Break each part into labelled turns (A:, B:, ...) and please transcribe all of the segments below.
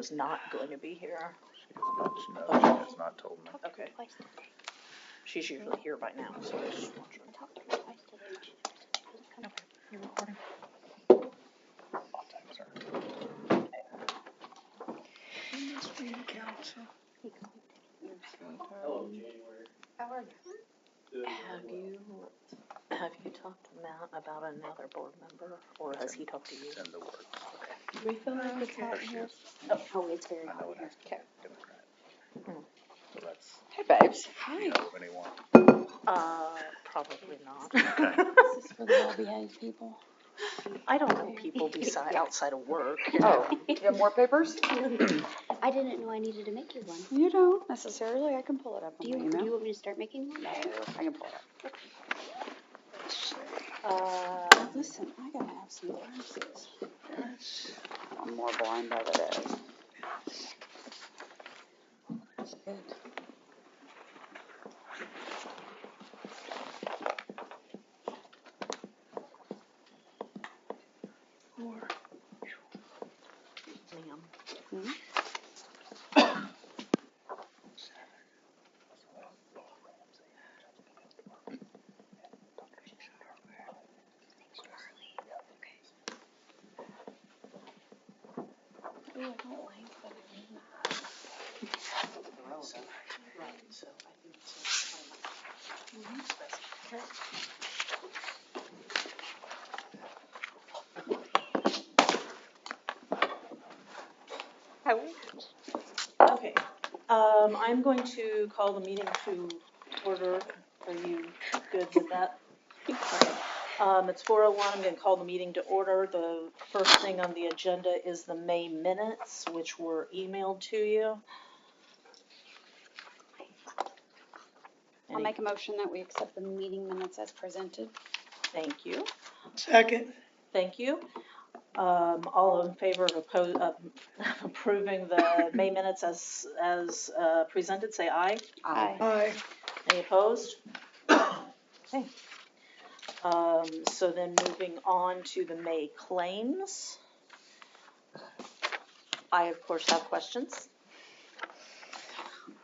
A: is not going to be here.
B: She has not told me.
A: Okay. She's usually here by now, so I just want you to talk to her twice today. Okay, you're recording.
B: I'll text her.
C: Hello, January.
D: How are you?
A: Have you talked to Matt about another board member, or has he talked to you?
B: It's in the works.
A: Okay.
D: Do we feel like it's hot
B: There
D: in
B: she
D: here?
B: is.
D: Oh, it's very
B: I
D: hot
B: know
D: in
B: it
D: here.
B: is.
D: Okay.
B: Democrat. So that's,
D: Hey, babes.
B: do
D: Hi.
B: you know of anyone?
A: Probably not.
B: Okay.
D: This is for the well-behaved people.
A: I don't know people outside of work.
D: Oh, you have more papers?
E: I didn't know I needed to make you one.
D: You don't necessarily. I can pull it up on
E: Do
D: my
E: you
D: email.
E: want me to start making one?
D: No, I can pull it up. Listen, I gotta have some glasses. I'm more blind by the day. That's good.
A: Ma'am.
D: Hmm? Oh, I don't like that I didn't.
A: Right, so I think so. Okay, I'm going to call the meeting to order. Are you good with that? It's 4:01, I'm gonna call the meeting to order. The first thing on the agenda is the May minutes, which were emailed to you.
D: I'll make a motion that we accept the meeting minutes as presented.
A: Thank you.
C: Second.
A: Thank you. All in favor of approving the May minutes as presented, say aye.
D: Aye.
C: Aye.
A: Any opposed? Okay. So then moving on to the May claims. I, of course, have questions.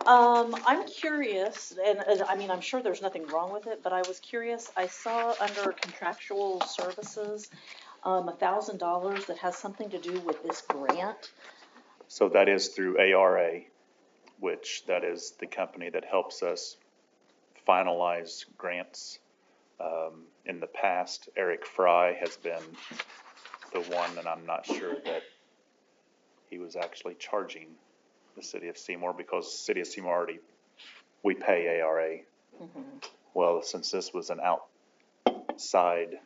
A: I'm curious, and I mean, I'm sure there's nothing wrong with it, but I was curious. I saw under contractual services, $1,000 that has something to do with this grant.
B: So that is through ARA, which that is the company that helps us finalize grants. In the past, Eric Fry has been the one, and I'm not sure that he was actually charging the city of Seymour, because city of Seymour already, we pay ARA. Well, since this was an outside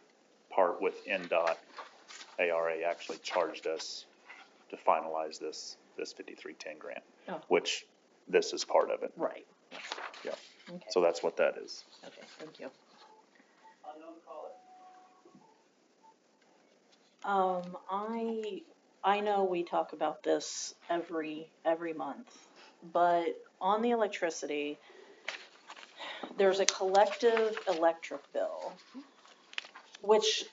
B: part with NDOT, ARA actually charged us to finalize this 5310 grant,
A: Oh.
B: which this is part of it.
A: Right.
B: Yeah.
A: Okay.
B: So that's what that is.
A: Okay, thank you. I know we talk about this every month, but on the electricity, there's a collective electric bill, which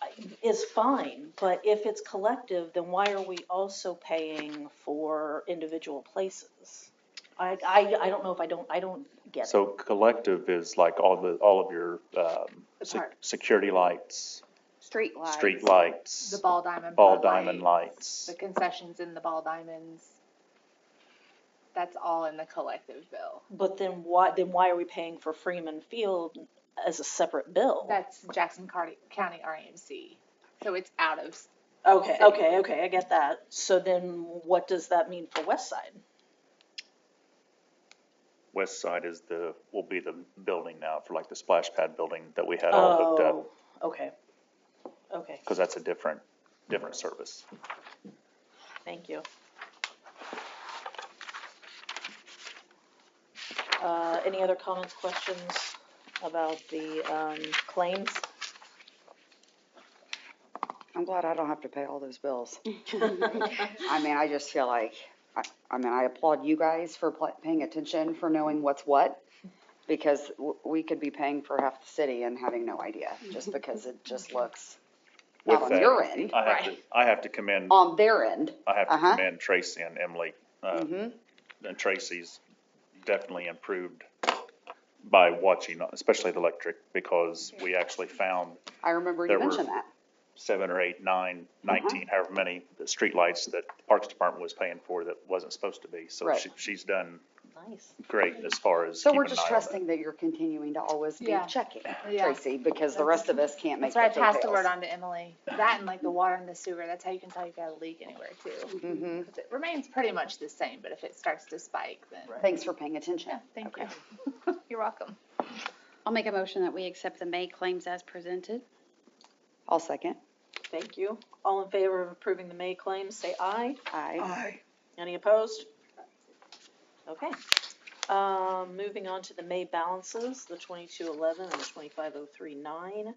A: is fine, but if it's collective, then why are we also paying for individual places? I don't know if I don't get it.
B: So collective is like all of your
F: parts.
B: security lights,
F: Street lights.
B: street lights,
F: The ball diamond.
B: ball
F: floodlights,
B: diamond lights.
F: The concessions in the ball diamonds. That's all in the collective bill.
A: But then why are we paying for Freeman Field as a separate bill?
F: That's Jackson County RMC. So it's out of.
A: Okay, I get that. So then what does that mean for West Side?
B: West side will be the building now for like the splash pad building that we had all hooked up,
A: Okay,
B: because that's a different service.
A: thank you. Any other comments, questions about the claims?
G: I'm glad I don't have to pay all those bills. I mean, I just feel like, I applaud you guys for paying attention, for knowing what's what, because we could be paying for half the city and having no idea, just because it just looks, not
B: With
G: on
B: that,
G: your end,
B: I have to commend
G: on their end.
B: I have to
G: Uh-huh.
B: commend Tracy and Emily
G: Mhm.
B: And Tracy's definitely improved by watching, especially the electric, because we actually found
G: I remember you
B: There were-
G: mentioned that.
B: 7 or 8, 9, 19, however many streetlights that the Parks Department was paying for that wasn't supposed to be. So
G: Right.
B: she's done
A: Nice.
B: great as far as
G: So
B: keeping
G: we're
B: an
G: just
B: eye on
G: trusting that you're continuing to always be
F: Yeah.
G: checking,
F: Yeah.
G: Tracy, because the rest of us can't make
F: That's
G: heads
F: why I
G: or
F: passed the word
G: tails.
F: on to Emily. That and like the water in the sewer, that's how you can tell you've got a leak anywhere too.
G: Mhm.
F: 'Cause it remains pretty much the same, but if it starts to spike, then.
G: Thanks for paying attention.
F: Yeah, thank
G: Okay.
F: you. You're welcome.
D: I'll make a motion that we accept the May claims as presented.
G: I'll second.
A: Thank you. All in favor of approving the May claims, say aye.
G: Aye.
A: Any opposed? Okay. Moving on to the May balances, the 2211 and the 25039.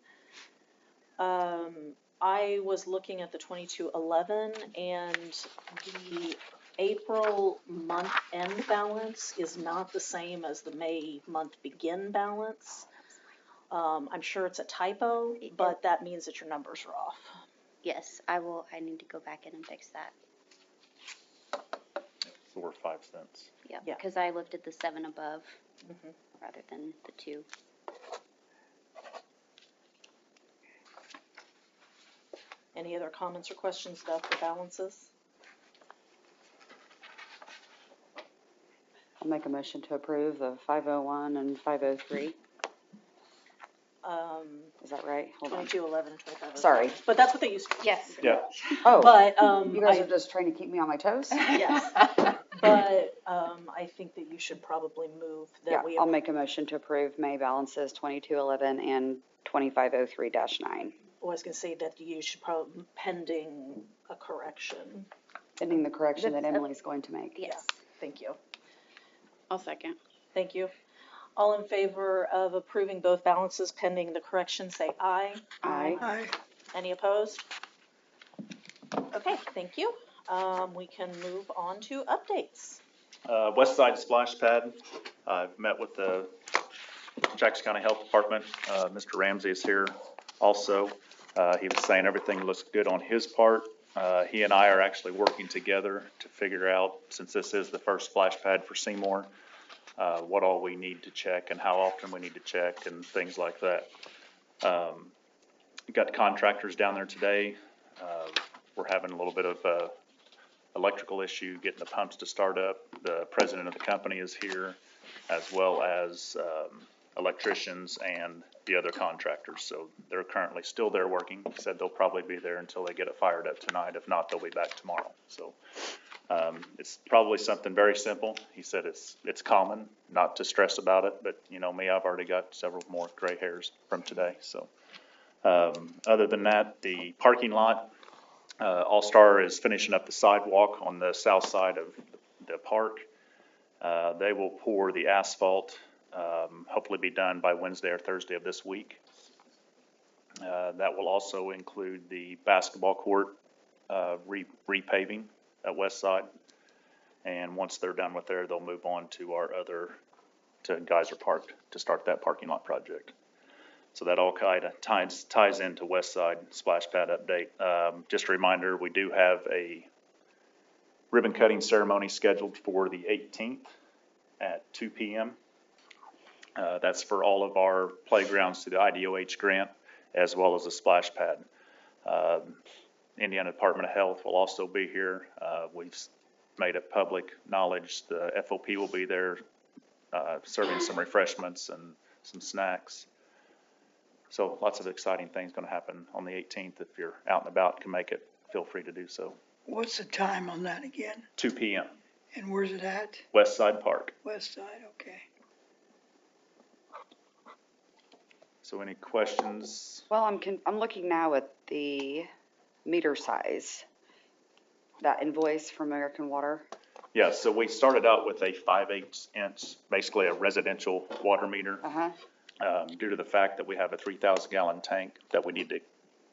A: I was looking at the 2211 and the April month end balance is not the same as the May month begin balance. I'm sure it's a typo, but that means that your numbers are off.
E: Yes, I need to go back in and fix that.
B: 4 or 5 cents.
E: Yeah,
A: Yeah.
E: because I looked at the 7 above
A: Mhm.
E: rather than the 2.
A: Any other comments or questions about the balances?
G: I'll make a motion to approve the 501 and 503. Is that right? Hold on.
A: 2211 and 25.
G: Sorry.
A: But that's what they used to. be.
E: Yes.
B: Yeah.
G: Oh,
A: But,
G: you guys are just trying to keep me on my toes?
A: yes, but, I think that you should probably move
G: Yeah,
A: that we,
G: I'll make a motion to approve May balances 2211 and 2503-9,
A: I was gonna say that you should probably, pending a correction.
G: pending the correction that
E: That's-
G: Emily's going to make.
E: Yes.
A: Thank you.
D: I'll second.
A: Thank you. All in favor of approving both balances pending the correction, say aye.
G: Aye.
A: Any opposed? Okay, thank you. We can move on to updates.
B: West Side Splash Pad, I've met with the Jackson County Health Department. Mr. Ramsey is here also. He was saying everything looks good on his part. He and I are actually working together to figure out, since this is the first splash pad for Seymour, what all we need to check and how often we need to check and things like that. Got contractors down there today. We're having a little bit of a electrical issue getting the pumps to start up. The president of the company is here, as well as electricians and the other contractors. So they're currently still there working. Said they'll probably be there until they get it fired up tonight. If not, they'll be back tomorrow. So it's probably something very simple. He said it's common not to stress about it, but you know me, I've already got several more gray hairs from today. So other than that, the parking lot, All-Star is finishing up the sidewalk on the south side of the park. They will pour the asphalt, hopefully be done by Wednesday or Thursday of this week. That will also include the basketball court repaving at West Side. And once they're done with there, they'll move on to Geyser Park to start that parking lot project. So that all kind of ties into West Side Splash Pad update. Just a reminder, we do have a ribbon cutting ceremony scheduled for the 18th at 2 p.m. That's for all of our playgrounds through the IDOH grant, as well as the splash pad. Indiana Department of Health will also be here. We've made it public knowledge. The FOP will be there, serving some refreshments and some snacks. So lots of exciting things going to happen on the 18th. If you're out and about and can make it, feel free to do so.
C: What's the time on that again?
B: 2 p.m.
C: And where's it at?
B: West Side Park.
C: West side, okay.
B: So any questions?
G: Well, I'm looking now at the meter size. That invoice from American Water.
B: Yeah, so we started out with a 5/8 inch, basically a residential water meter.
G: Uh-huh.
B: Due to the fact that we have a 3,000 gallon tank that we need to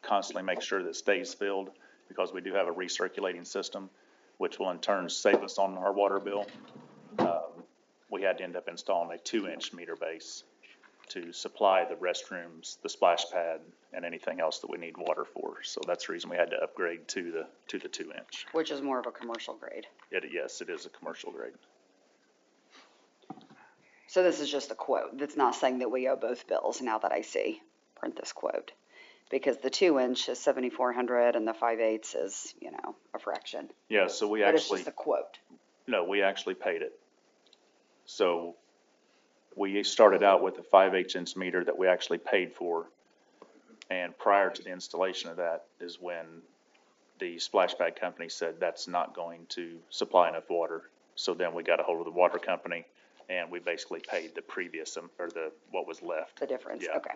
B: constantly make sure that stays filled, because we do have a recirculating system, which will in turn save us on our water bill. We had to end up installing a 2-inch meter base. to supply the restrooms, the splash pad, and anything else that we need water for. So that's the reason we had to upgrade to the 2-inch.
G: Which is more of a commercial grade.
B: Yes, it is a commercial grade.
G: So this is just a quote. That's not saying that we owe both bills now that I print this quote. Because the 2-inch is 7,400 and the 5/8 is, a fraction.
B: Yeah, so we
G: But it's
B: actually,
G: just a quote.
B: no, we actually paid it. So we started out with a 5/8 meter that we actually paid for. And prior to the installation of that is when the splash pad company said that's not going to supply enough water. So then we got a hold of the water company and we basically paid the previous, or what was left.
G: The difference,
B: Yeah.
G: okay.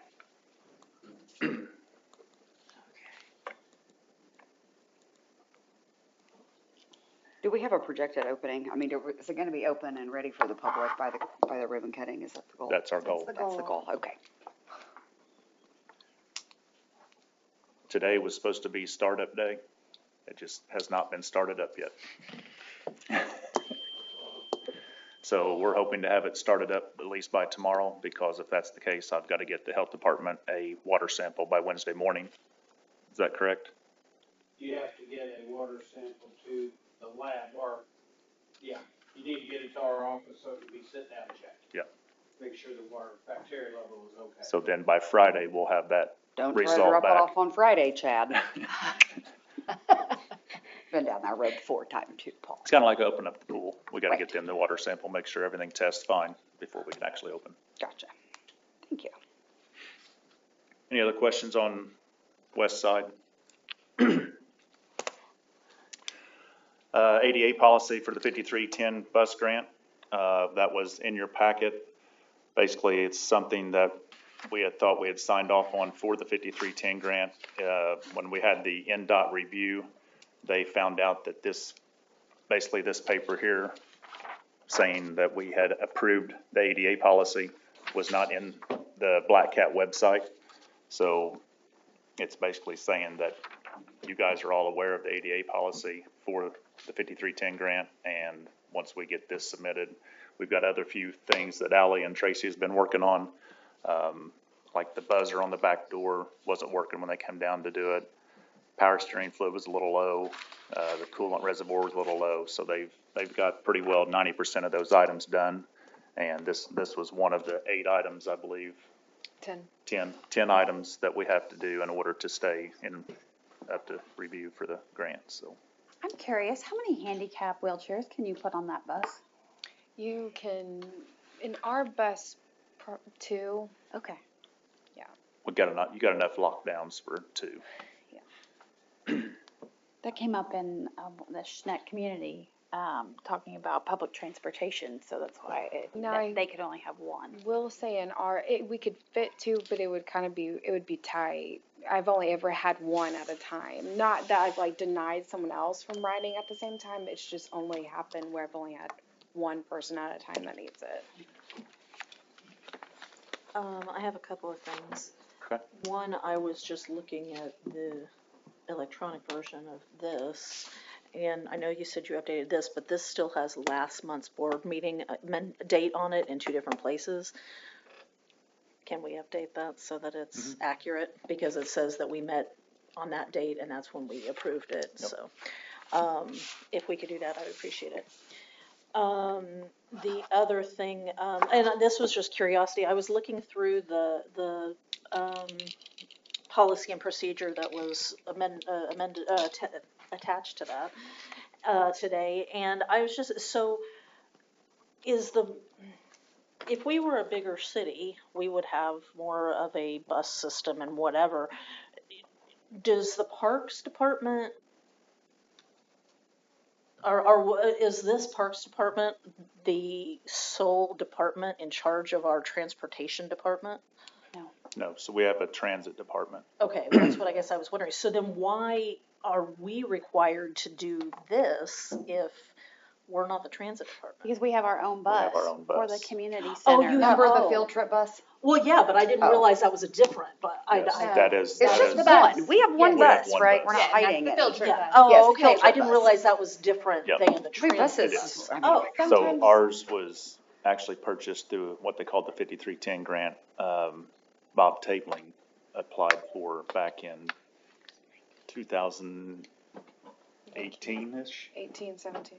G: Do we have a projected opening? I mean, is it gonna be open and ready for the public by the ribbon cutting? Is that the goal?
B: That's our goal.
G: That's the goal, okay.
B: Today was supposed to be startup day. It just has not been started up yet. So we're hoping to have it started up at least by tomorrow, because if that's the case, I've got to get the health department a water sample by Wednesday morning. Is that correct?
H: You have to get a water sample to the lab, you need to get it to our office so it can be sit down checked.
B: Yeah.
H: Make sure the water bacteria level is okay.
B: So then by Friday, we'll have that.
G: Don't try to
B: Result
G: drop it
B: back.
G: off on Friday, Chad. Been down that road before, time too, Paul.
B: It's kind of like opening up the pool. We got to
G: Right.
B: get them the water sample, make sure everything tests fine before we can actually open.
G: Gotcha. Thank you.
B: Any other questions on west side? ADA policy for the 5310 bus grant, that was in your packet. Basically, it's something that we had thought we had signed off on for the 5310 grant. When we had the NDOT review, they found out that this paper here saying that we had approved the ADA policy was not in the Black Cat website. So it's basically saying that you guys are all aware of the ADA policy for the 5310 grant, and once we get this submitted, we've got other few things that Ally and Tracy has been working on. Like the buzzer on the back door wasn't working when they came down to do it. Power steering fluid was a little low. The coolant reservoir was a little low. So they've got pretty well 90% of those items done. And this was one of the 8 items, I believe. 10 items that we have to do in order to stay up to review for the grant, so.
D: I'm curious, how many handicap wheelchairs can you put on that bus?
F: You can, in our bus, 2.
D: Okay.
B: You got enough lockdowns for 2.
D: That came up in the Schneck community, talking about public transportation, so that's why they could only have one.
F: We'll say in we could fit 2, but it would be tight. I've only ever had 1 at a time. Not that I've denied someone else from riding at the same time. It's just only happened where I've only had 1 person at a time that needs it.
A: I have a couple of things.
B: Okay.
A: One, I was just looking at the electronic version of this, and I know you said you updated this, but this still has last month's board meeting date on it in 2 different places. Can we update that so that it's accurate? Because it says that we met on that date and that's when we approved it,
B: Yep.
A: so, if we could do that, I would appreciate it. The other thing, and this was just curiosity, I was looking through the policy and procedure that was attached to that today, and I was just, so if we were a bigger city, we would have more of a bus system and whatever. Does the Parks Department, is this Parks Department the sole department in charge of our transportation department?
B: No, so we have a transit department.
A: Okay, that's what I guess I was wondering. So then why are we required to do this if we're not the transit department?
D: Because we have our own bus.
B: have our own
D: For the
B: bus.
D: community
A: Oh,
D: center.
A: you have-
G: Remember the
A: Oh.
G: field trip bus?
A: Well, yeah, but I didn't
G: Oh.
A: realize that was a different, but
B: Yes,
A: I
B: that is.
G: It's
B: that
G: just
B: is-
G: one. We have one
B: we have
G: bus,
B: one
G: right?
B: bus.
G: We're not
F: Yeah,
G: hiding
F: that's
G: it.
F: the field trip
A: yeah.
F: bus.
A: Oh,
G: Yes,
A: okay,
G: field
A: I
G: trip
A: didn't
G: bus.
A: realize that was different
B: Yep.
A: than the
G: Three
A: transit.
G: buses.
B: is.
G: I mean,
A: Oh.
B: So
F: Sometimes-
B: ours was actually purchased through what they called the 5310 grant. Bob Tabling applied for back in 2018-ish,
F: 18, 17.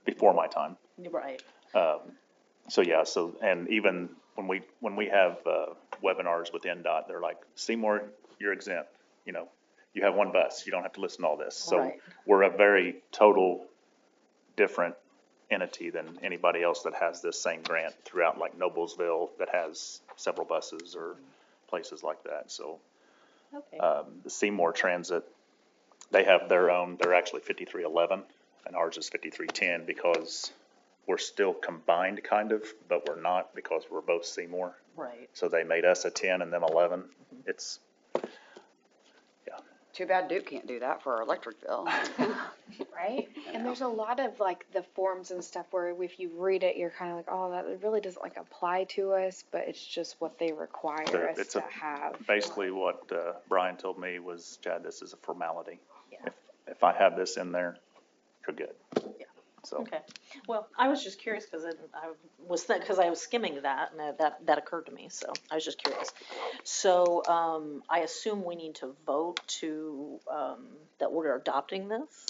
B: before my time.
A: Right.
B: So yeah, so, and even when we have webinars with NDOT, they're like, Seymour, you're exempt. You know, you have one bus, you don't have to listen to all this. So
A: Right.
B: we're a very total different entity than anybody else that has this same grant throughout, like Noblesville that has several buses or places like that. So
A: Okay.
B: the Seymour Transit, they have their own, they're actually 5311 and ours is 5310 because we're still combined kind of, but we're not because we're both Seymour.
A: Right.
B: So they made us a 10 and them 11. It's,
G: Too bad Duke can't do that for our electric bill.
F: Right? And there's a lot of like the forms and stuff where if you read it, you're kind of like, oh, that really doesn't like apply to us, but it's just what they require us
B: it's
F: to have.
B: basically what Brian told me was, Chad, this is a formality.
A: Yeah.
B: If I have this in there, you're good.
A: Yeah.
B: So,
A: Okay. Well, I was just curious because because I was skimming that and that occurred to me. So I was just curious. So I assume we need to vote to that we're adopting this.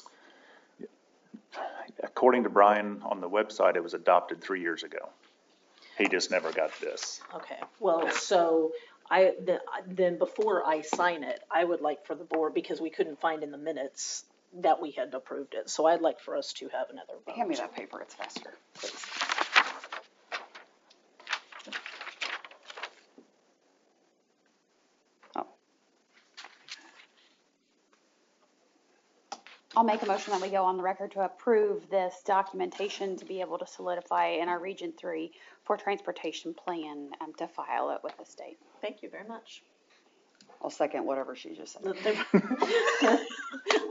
B: according to Brian on the website, it was adopted 3 years ago. He just never got this.
A: Okay. Well, so then before I sign it, I would like for the board, because we couldn't find in the minutes that we had approved it. So I'd like for us to have another vote.
G: Hand me that paper, it's faster, please. Oh,
D: I'll make a motion that we go on the record to approve this documentation to be able to solidify in our Region 3 for transportation plan, to file it with the state.
A: Thank you very much.
G: I'll second whatever she just said.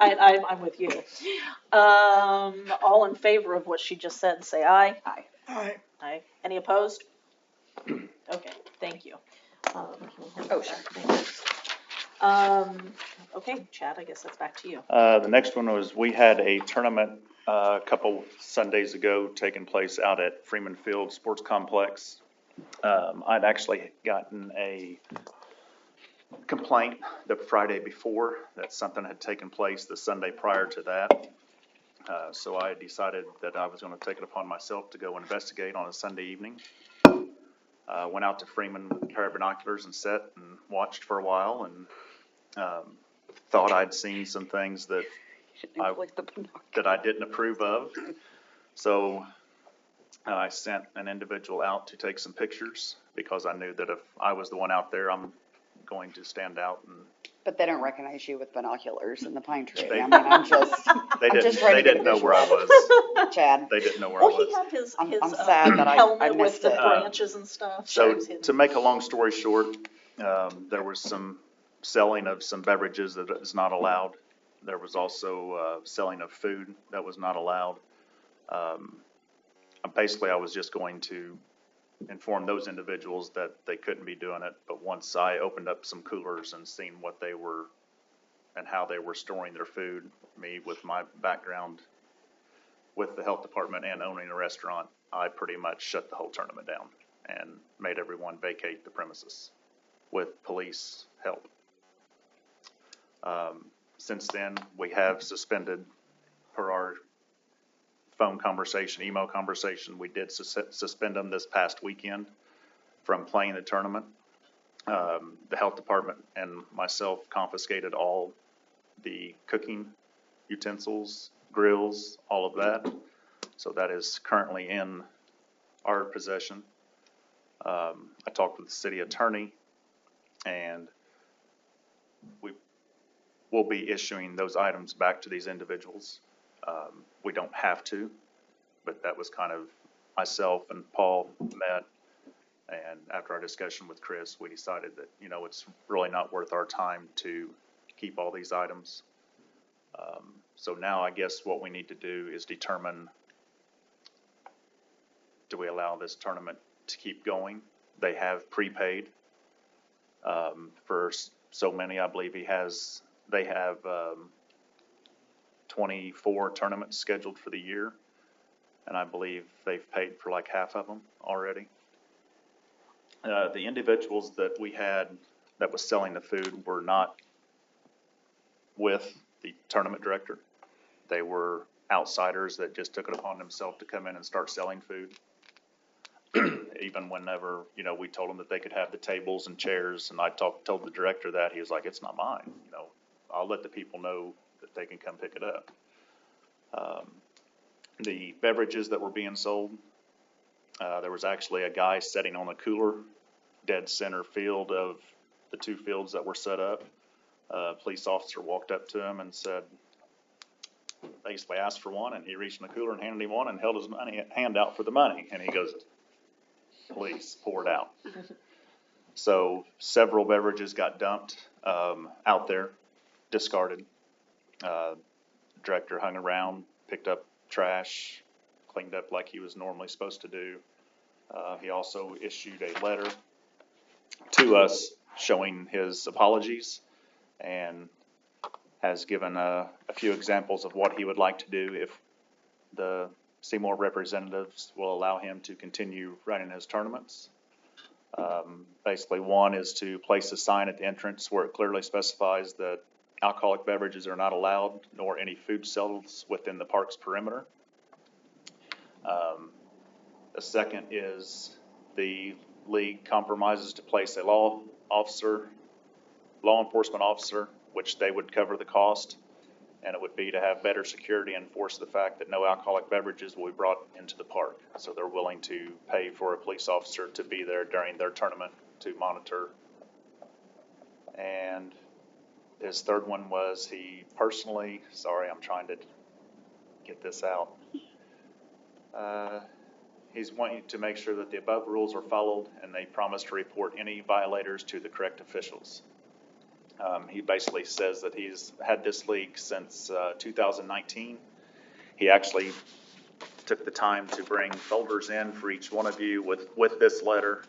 A: I'm with you. All in favor of what she just said, say aye.
G: Aye.
C: Aye.
A: Aye. Any opposed? Okay, thank you.
G: Oh, sure.
A: Okay, Chad, I guess that's back to you.
B: The next one was, we had a tournament a couple Sundays ago taking place out at Freeman Field Sports Complex. I'd actually gotten a complaint the Friday before that something had taken place the Sunday prior to that. So I decided that I was going to take it upon myself to go investigate on a Sunday evening. Went out to Freeman with a pair of binoculars and sat and watched for a while and thought I'd seen some things that I didn't approve of. So I sent an individual out to take some pictures because I knew that if I was the one out there, I'm going to stand out. And
G: But they don't recognize you with binoculars in the pine tree.
B: They-
G: I mean, I'm just,
B: they
G: I'm just
B: didn't,
G: trying
B: they
G: to get
B: didn't
G: a
B: know where I
G: visual.
B: was.
G: Chad.
B: They didn't know where I
A: Well, he
B: was.
A: had his
G: I'm sad that I
A: helmet with
G: missed
A: the
G: it.
A: branches and stuff.
B: So
A: it was hidden.
B: to make a long story short, there was some selling of some beverages that is not allowed. There was also selling of food that was not allowed. Basically, I was just going to inform those individuals that they couldn't be doing it. But once I opened up some coolers and seen what they were and how they were storing their food, me with my background with the health department and owning a restaurant, I pretty much shut the whole tournament down and made everyone vacate the premises with police help. Since then, we have suspended, per our phone conversation, email conversation, we did suspend them this past weekend from playing the tournament. The health department and myself confiscated all the cooking utensils, grills, all of that. So that is currently in our possession. I talked with the city attorney and we will be issuing those items back to these individuals. We don't have to, but that was kind of, myself and Paul met, and after our discussion with Chris, we decided that, you know, it's really not worth our time to keep all these items. So now I guess what we need to do is determine, do we allow this tournament to keep going? They have prepaid for so many. I believe they have 24 tournaments scheduled for the year. and I believe they've paid for like half of them already. The individuals that we had that was selling the food were not with the tournament director. They were outsiders that just took it upon themselves to come in and start selling food. Even whenever, we told them that they could have the tables and chairs, and I told the director that, he was like, it's not mine, I'll let the people know that they can come pick it up. The beverages that were being sold, there was actually a guy sitting on a cooler, dead center field of the two fields that were set up. A police officer walked up to him and said, basically asked for one, and he reached in the cooler and handed him one and held his hand out for the money, and he goes, please, pour it out. So several beverages got dumped out there, discarded. Director hung around, picked up trash, cleaned up like he was normally supposed to do. He also issued a letter to us showing his apologies and has given a few examples of what he would like to do if the Seymour representatives will allow him to continue running his tournaments. Basically, one is to place a sign at the entrance where it clearly specifies that alcoholic beverages are not allowed, nor any food sales within the park's perimeter. The second is the league compromises to place a law enforcement officer, which they would cover the cost, and it would be to have better security and enforce the fact that no alcoholic beverages will be brought into the park. So they're willing to pay for a police officer to be there during their tournament to monitor. And his third one was he personally, sorry, I'm trying to get this out. He's wanting to make sure that the above rules are followed, and they promise to report any violators to the correct officials. He basically says that he's had this league since 2019. He actually took the time to bring folders in for each one of you with this letter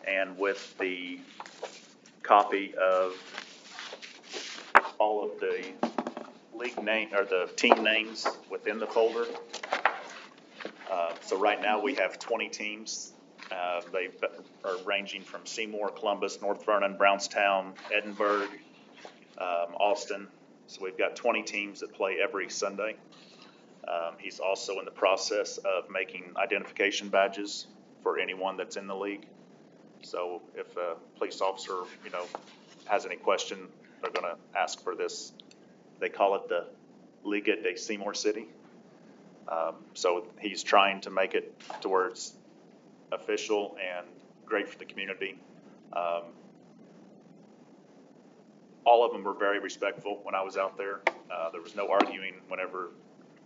B: and with the copy of all of the league name or the team names within the folder. So right now we have 20 teams. They are ranging from Seymour, Columbus, North Vernon, Brownstown, Edinburgh, Austin. So we've got 20 teams that play every Sunday. He's also in the process of making identification badges for anyone that's in the league. So if a police officer, has any question, they're going to ask for this. They call it the Liga de Seymour City. So he's trying to make it towards official and great for the community. All of them were very respectful when I was out there. There was no arguing whenever,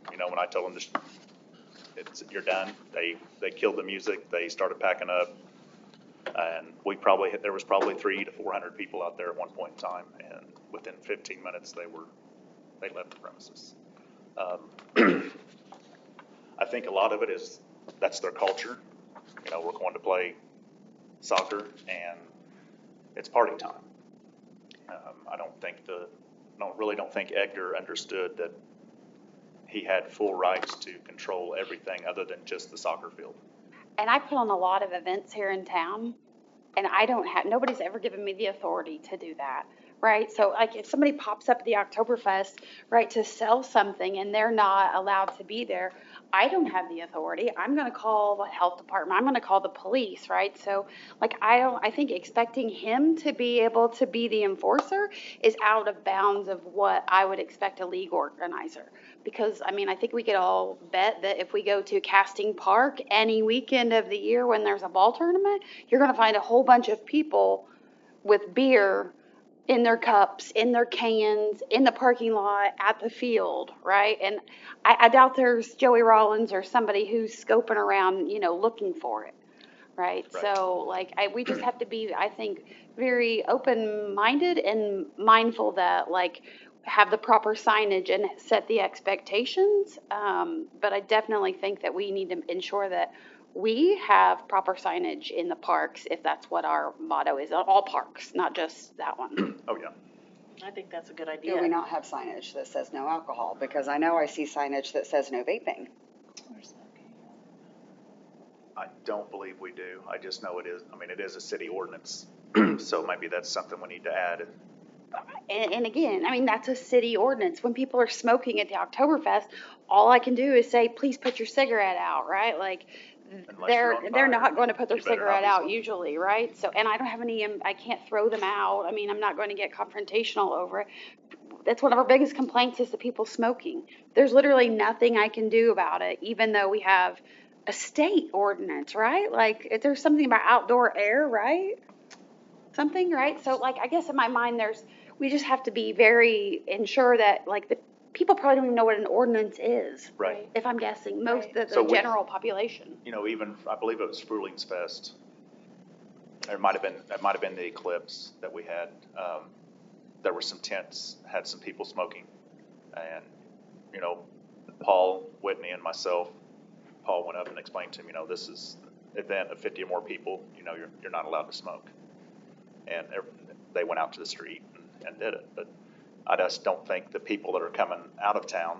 B: when I told them you're done. They killed the music. They started packing up, and there was probably 300 to 400 people out there at one point in time. And within 15 minutes, they left the premises. I think a lot of it is that's their culture. We're going to play soccer, and it's party time. I don't think Edgar understood that he had full rights to control everything other than just the soccer field.
D: And I put on a lot of events here in town, and nobody's ever given me the authority to do that, right? So like if somebody pops up at the Oktoberfest, right, to sell something and they're not allowed to be there, I don't have the authority. I'm going to call the health department. I'm going to call the police, right? So like I think expecting him to be able to be the enforcer is out of bounds of what I would expect a league organizer. Because, I think we could all bet that if we go to Casting Park any weekend of the year when there's a ball tournament, you're going to find a whole bunch of people with beer in their cups, in their cans, in the parking lot, at the field, right? And I doubt there's Joey Rollins or somebody who's scoping around, looking for it, right? So, we just have to be, I think, very open-minded and mindful that, have the proper signage and set the expectations. But I definitely think that we need to ensure that we have proper signage in the parks, if that's what our motto is, all parks, not just that one.
B: Oh, yeah.
A: I think that's a good idea.
G: Do we not have signage that says no alcohol? Because I know I see signage that says no vaping.
B: I don't believe we do. I just know it is, I mean, it is a city ordinance. So maybe that's something we need to add.
D: And again, I mean, that's a city ordinance. When people are smoking at the Oktoberfest, all I can do is say, please put your cigarette out, right? Like,
B: Unless you're on
D: they're
B: fire,
D: not going to put their
B: you better not
D: cigarette
B: be
D: out
B: smoking.
D: usually, right? So, and I don't have any, I can't throw them out. I mean, I'm not going to get confrontational over it. That's one of our biggest complaints is the people smoking. There's literally nothing I can do about it, even though we have a state ordinance, right? Like, if there's something about outdoor air, right? Something, right? So like, I guess in my mind, we just have to be very ensure that like the people probably don't even know what an ordinance is.
B: Right.
D: If I'm guessing, most of the
B: So we-
D: general population.
B: You know, even, I believe it was Frühlings Fest. It might have been the Eclipse that we had. There were some tents, had some people smoking. And, you know, Paul, Whitney, and myself, Paul went up and explained to him, you know, this is an event of 50 or more people, you know, you're not allowed to smoke. And they went out to the street and did it. But I just don't think the people that are coming out of town,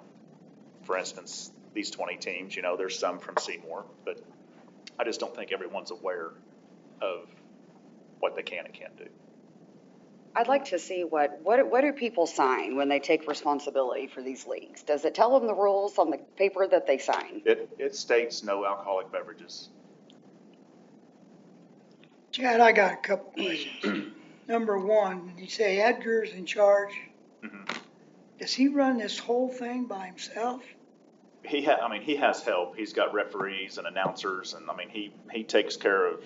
B: for instance, these 20 teams, you know, there's some from Seymour, but I just don't think everyone's aware of what they can and can't do.
G: I'd like to see what do people sign when they take responsibility for these leagues? Does it tell them the rules on the paper that they sign?
B: It states no alcoholic beverages.
C: Chad, I got a couple questions. Number one, you say Edgar's in charge.
B: Mhm.
C: Does he run this whole thing by himself?
B: He has help. He's got referees and announcers, and I mean, he takes care of.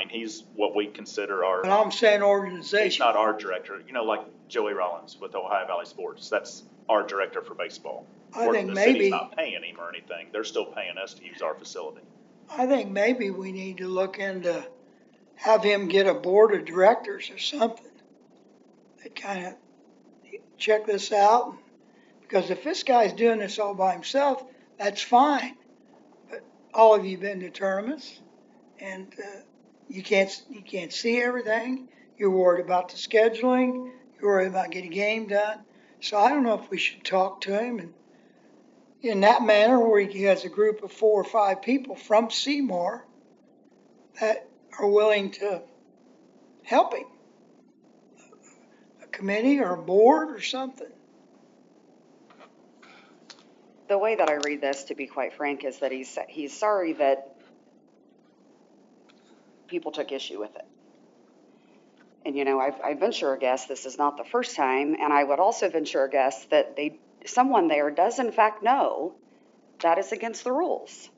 B: He's what we consider
C: But
B: our.
C: I'm saying
B: He's
C: organization.
B: not our director. You know, like Joey Rollins with Ohio Valley Sports. That's our director for baseball.
C: I think
B: The city's
C: maybe,
B: not paying him or anything. They're still paying us to use our facility.
C: I think maybe we need to look into, have him get a board of directors or something. That kind of check this out. Because if this guy's doing this all by himself, that's fine. But all of you been to tournaments and you can't see everything. You're worried about the scheduling. You're worried about getting a game done. So I don't know if we should talk to him and in that manner where he has a group of 4 or 5 people from Seymour that are willing to help him. A committee or a board or something.
G: The way that I read this, to be quite frank, is that he's sorry that people took issue with it. And, you know, I venture a guess this is not the first time, and I would also venture a guess that someone there does in fact know that is against the rules.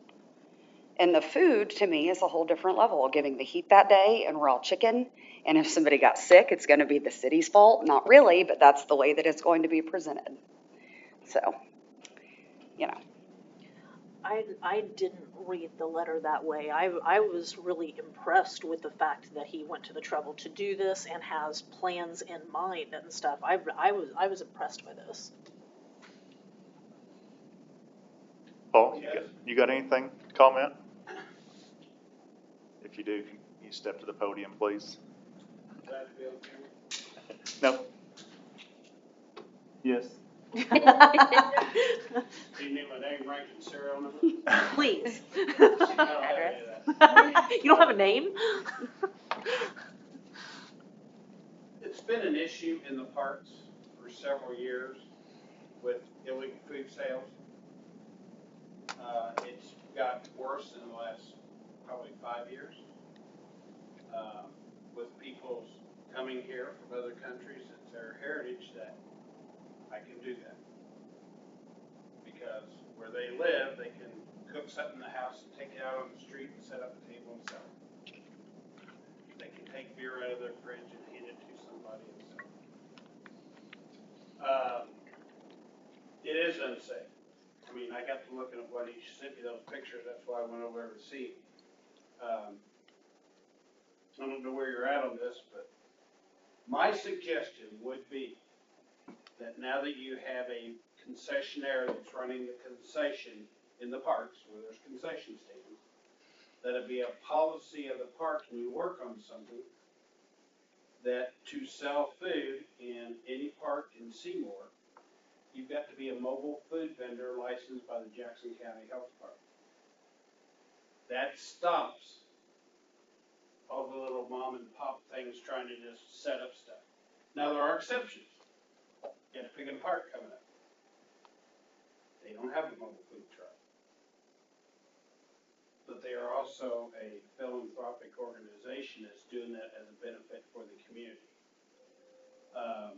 G: And the food, to me, is a whole different level, giving the heat that day and raw chicken. And if somebody got sick, it's going to be the city's fault. Not really, but that's the way that it's going to be presented. So, you know.
A: I didn't read the letter that way. I was really impressed with the fact that he went to the trouble to do this and has plans in mind and stuff. I was impressed by this.
B: Paul, you got anything to comment? If you do, you step to the podium, please.
H: That be okay?
B: No. Yes.
H: Do you need my name, rank, and serial number?
A: Please.
H: I don't have any of that.
A: You don't have a name?
H: It's been an issue in the parks for several years with illegal food sales. It's got worse in the last probably 5 years. With people coming here from other countries, it's their heritage that I can do that. Because where they live, they can cook something in the house and take it out on the street and set up a table and sell it. They can take beer out of their fridge and hand it to somebody and sell it. It is unsafe. I mean, I got to looking at what he sent me those pictures, that's why I went over there to see. I don't know where you're at on this, but my suggestion would be that now that you have a concessionaire that's running the concession in the parks where there's concession stands, that it be a policy of the park and you work on something that to sell food in any park in Seymour, you've got to be a mobile food vendor licensed by the Jackson County Health Department. that stops all the little mom and pop things trying to just set up stuff. Now, there are exceptions. You got a pig in the park coming up. They don't have a mobile food truck. But they are also a philanthropic organization that's doing that as a benefit for the community. I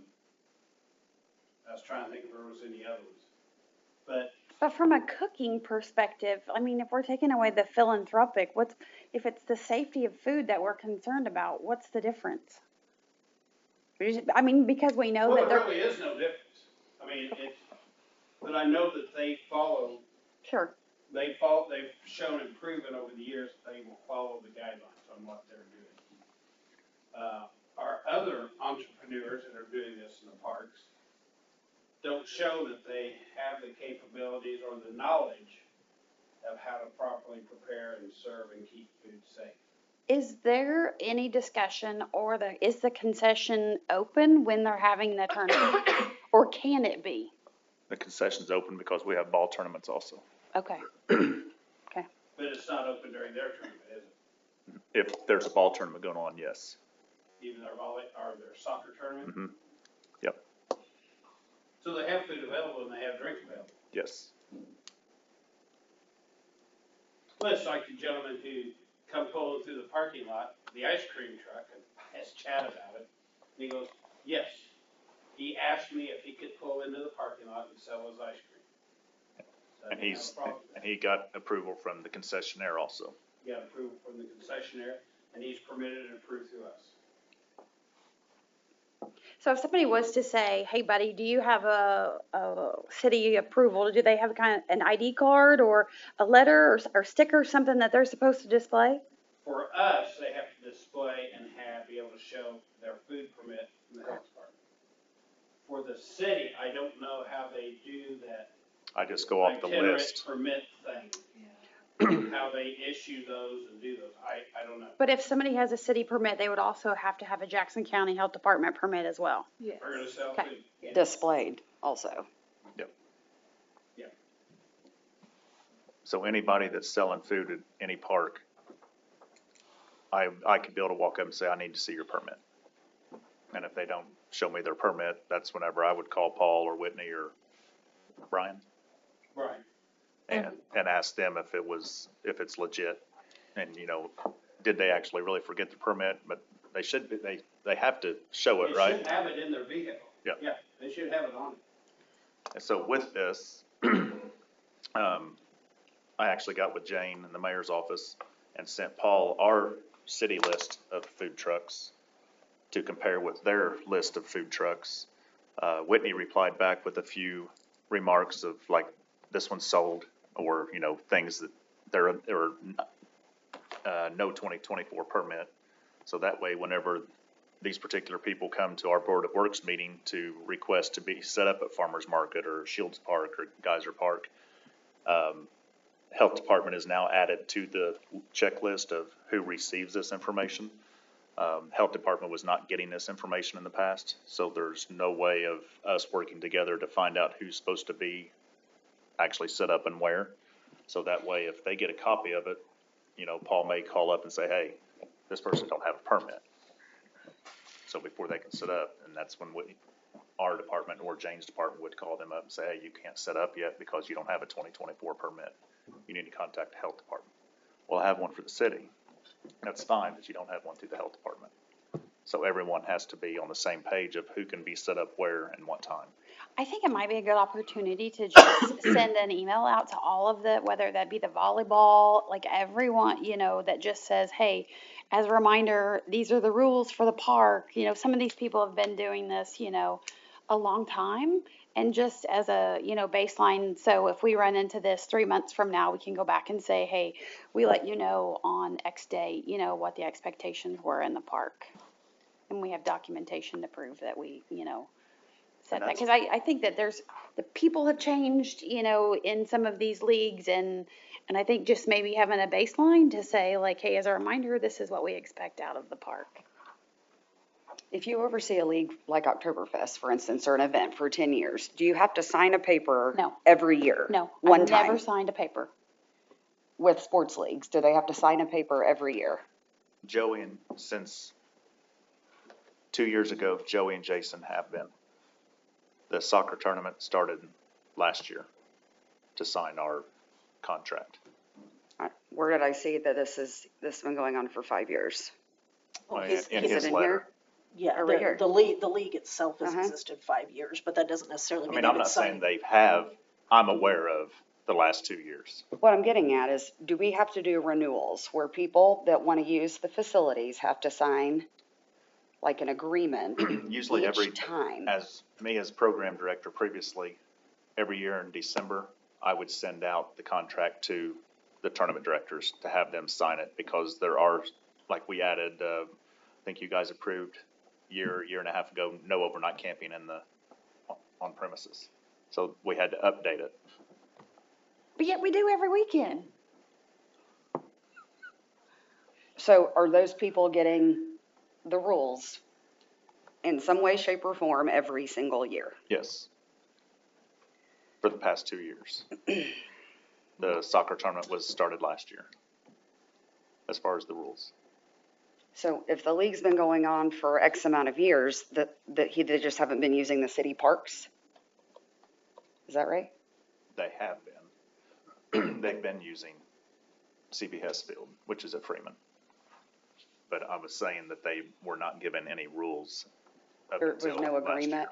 H: was trying to think if there was any other ones.
D: But from a cooking perspective, I mean, if we're taking away the philanthropic, if it's the safety of food that we're concerned about, what's the difference? I mean, because we know
H: Well,
D: that
H: there
D: they're,
H: really is no difference. I mean, but I know that they follow,
D: sure,
H: they've shown and proven over the years that they will follow the guidelines on what they're doing. Our other entrepreneurs that are doing this in the parks don't show that they have the capabilities or the knowledge of how to properly prepare and serve and keep food safe.
D: is there any discussion or is the concession open when they're having the tournament? Or can it be?
B: The concession's open because we have ball tournaments also.
D: Okay.
H: But it's not open during their tournament, is it?
B: If there's a ball tournament going on, yes.
H: Even their their soccer tournament?
B: Mm-hmm. Yep,
H: So they have food available and they have drinks available.
B: yes.
H: Well, it's like the gentleman who come pulling through the parking lot, the ice cream truck, and asked Chad about it. And he goes, yes. He asked me if he could pull into the parking lot and sell his ice cream. So I
B: And
H: didn't have a problem with that.
B: he got approval from the concessionaire also.
H: He got approval from the concessionaire, and he's permitted and approved through us.
D: So if somebody was to say, hey buddy, do you have a city approval? Do they have an ID card or a letter or sticker, something that they're supposed to display?
H: For us, they have to display and be able to show their food permit from the health department. For the city, I don't know how they do that
B: I just go off the
H: itinerant
B: list.
H: permit thing. How they issue those and do those, I don't know.
D: But if somebody has a city permit, they would also have to have a Jackson County Health Department permit as well.
F: Yes.
H: We're gonna sell
D: Okay.
H: food. Yeah.
G: Displayed also.
B: So anybody that's selling food at any park, I could be able to walk up and say, I need to see your permit. And if they don't show me their permit, that's whenever I would call Paul or Whitney or Brian
H: Right.
B: and ask them if it's legit. And, did they actually really forget the permit? But they should be, they have to show it,
H: They
B: right?
H: should have it in their vehicle.
B: Yeah.
H: Yeah, they should have it on it.
B: And so with this, I actually got with Jane in the mayor's office and sent Paul our city list of food trucks to compare with their list of food trucks. Whitney replied back with a few remarks of like, this one's sold, or, things that there are no 2024 permit. So that way, whenever these particular people come to our Board of Works meeting to request to be set up at Farmers Market or Shields Park or Geyser Park, Health Department is now added to the checklist of who receives this information. Health Department was not getting this information in the past, so there's no way of us working together to find out who's supposed to be actually set up and where. So that way, if they get a copy of it, Paul may call up and say, hey, this person don't have a permit. So before they can set up, and that's when our department or Jane's department would call them up and say, hey, you can't set up yet because you don't have a 2024 permit. You need to contact the health department. Well, I have one for the city. That's fine, but you don't have one through the health department. So everyone has to be on the same page of who can be set up where and what time.
D: I think it might be a good opportunity to just send an email out to all of whether that be the volleyball, like everyone, that just says, hey, as a reminder, these are the rules for the park. Some of these people have been doing this, a long time. And just as a, baseline, so if we run into this 3 months from now, we can go back and say, hey, we let you know on X day, what the expectations were in the park. And we have documentation to prove that we, said that. Because I think that the people have changed, in some of these leagues. And I think just maybe having a baseline to say like, hey, as a reminder, this is what we expect out of the park.
G: If you oversee a league like Oktoberfest, for instance, or an event for 10 years, do you have to sign a paper
D: No.
G: every year?
D: No,
G: One
D: I've
G: time?
D: never signed a paper.
G: with sports leagues? Do they have to sign a paper every year?
B: Joey and since 2 years ago, Joey and Jason have been. The soccer tournament started last year to sign our contract.
G: Where did I see that this has been going on for 5 years?
A: Well,
B: In
A: his-
G: Is
B: his
G: it in
B: letter.
G: here?
A: Yeah,
G: Or right here.
A: the league itself has
G: Uh-huh.
A: existed 5 years, but that doesn't necessarily
B: I
A: mean
B: mean,
A: they've
B: I'm
A: been
B: not saying
A: signed.
B: they have, I'm aware of the last 2 years.
G: What I'm getting at is, do we have to do renewals where people that want to use the facilities have to sign like an agreement
B: Usually every,
G: each time?
B: as me as program director previously, every year in December, I would send out the contract to the tournament directors to have them sign it, because there are, like we added, I think you guys approved year and a half ago, no overnight camping on premises. So we had to update it.
D: But yet we do every weekend.
G: So are those people getting the rules in some way, shape, or form every single year?
B: Yes. For the past 2 years. The soccer tournament was started last year, as far as the rules.
G: So if the league's been going on for X amount of years, they just haven't been using the city parks? Is that right?
B: They have been. They've been using CB Hess Field, which is at Freeman. But I was saying that they were not given any rules up
G: There was
B: until
G: no
B: last
G: agreement?
B: year.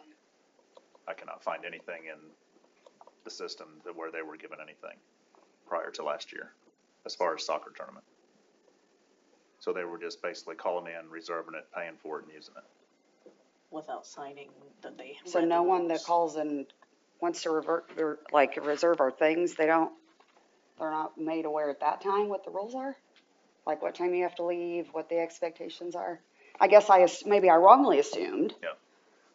B: I cannot find anything in the system where they were given anything prior to last year, as far as soccer tournament. So they were just basically calling in, reserving it, paying for it, and using it.
A: Without signing that they.
G: So
A: read
G: no
A: the
G: one that
A: rules.
G: calls and wants to reserve our things, they're not made aware at that time what the rules are? Like what time you have to leave, what the expectations are? I guess maybe I wrongly assumed
B: Yeah.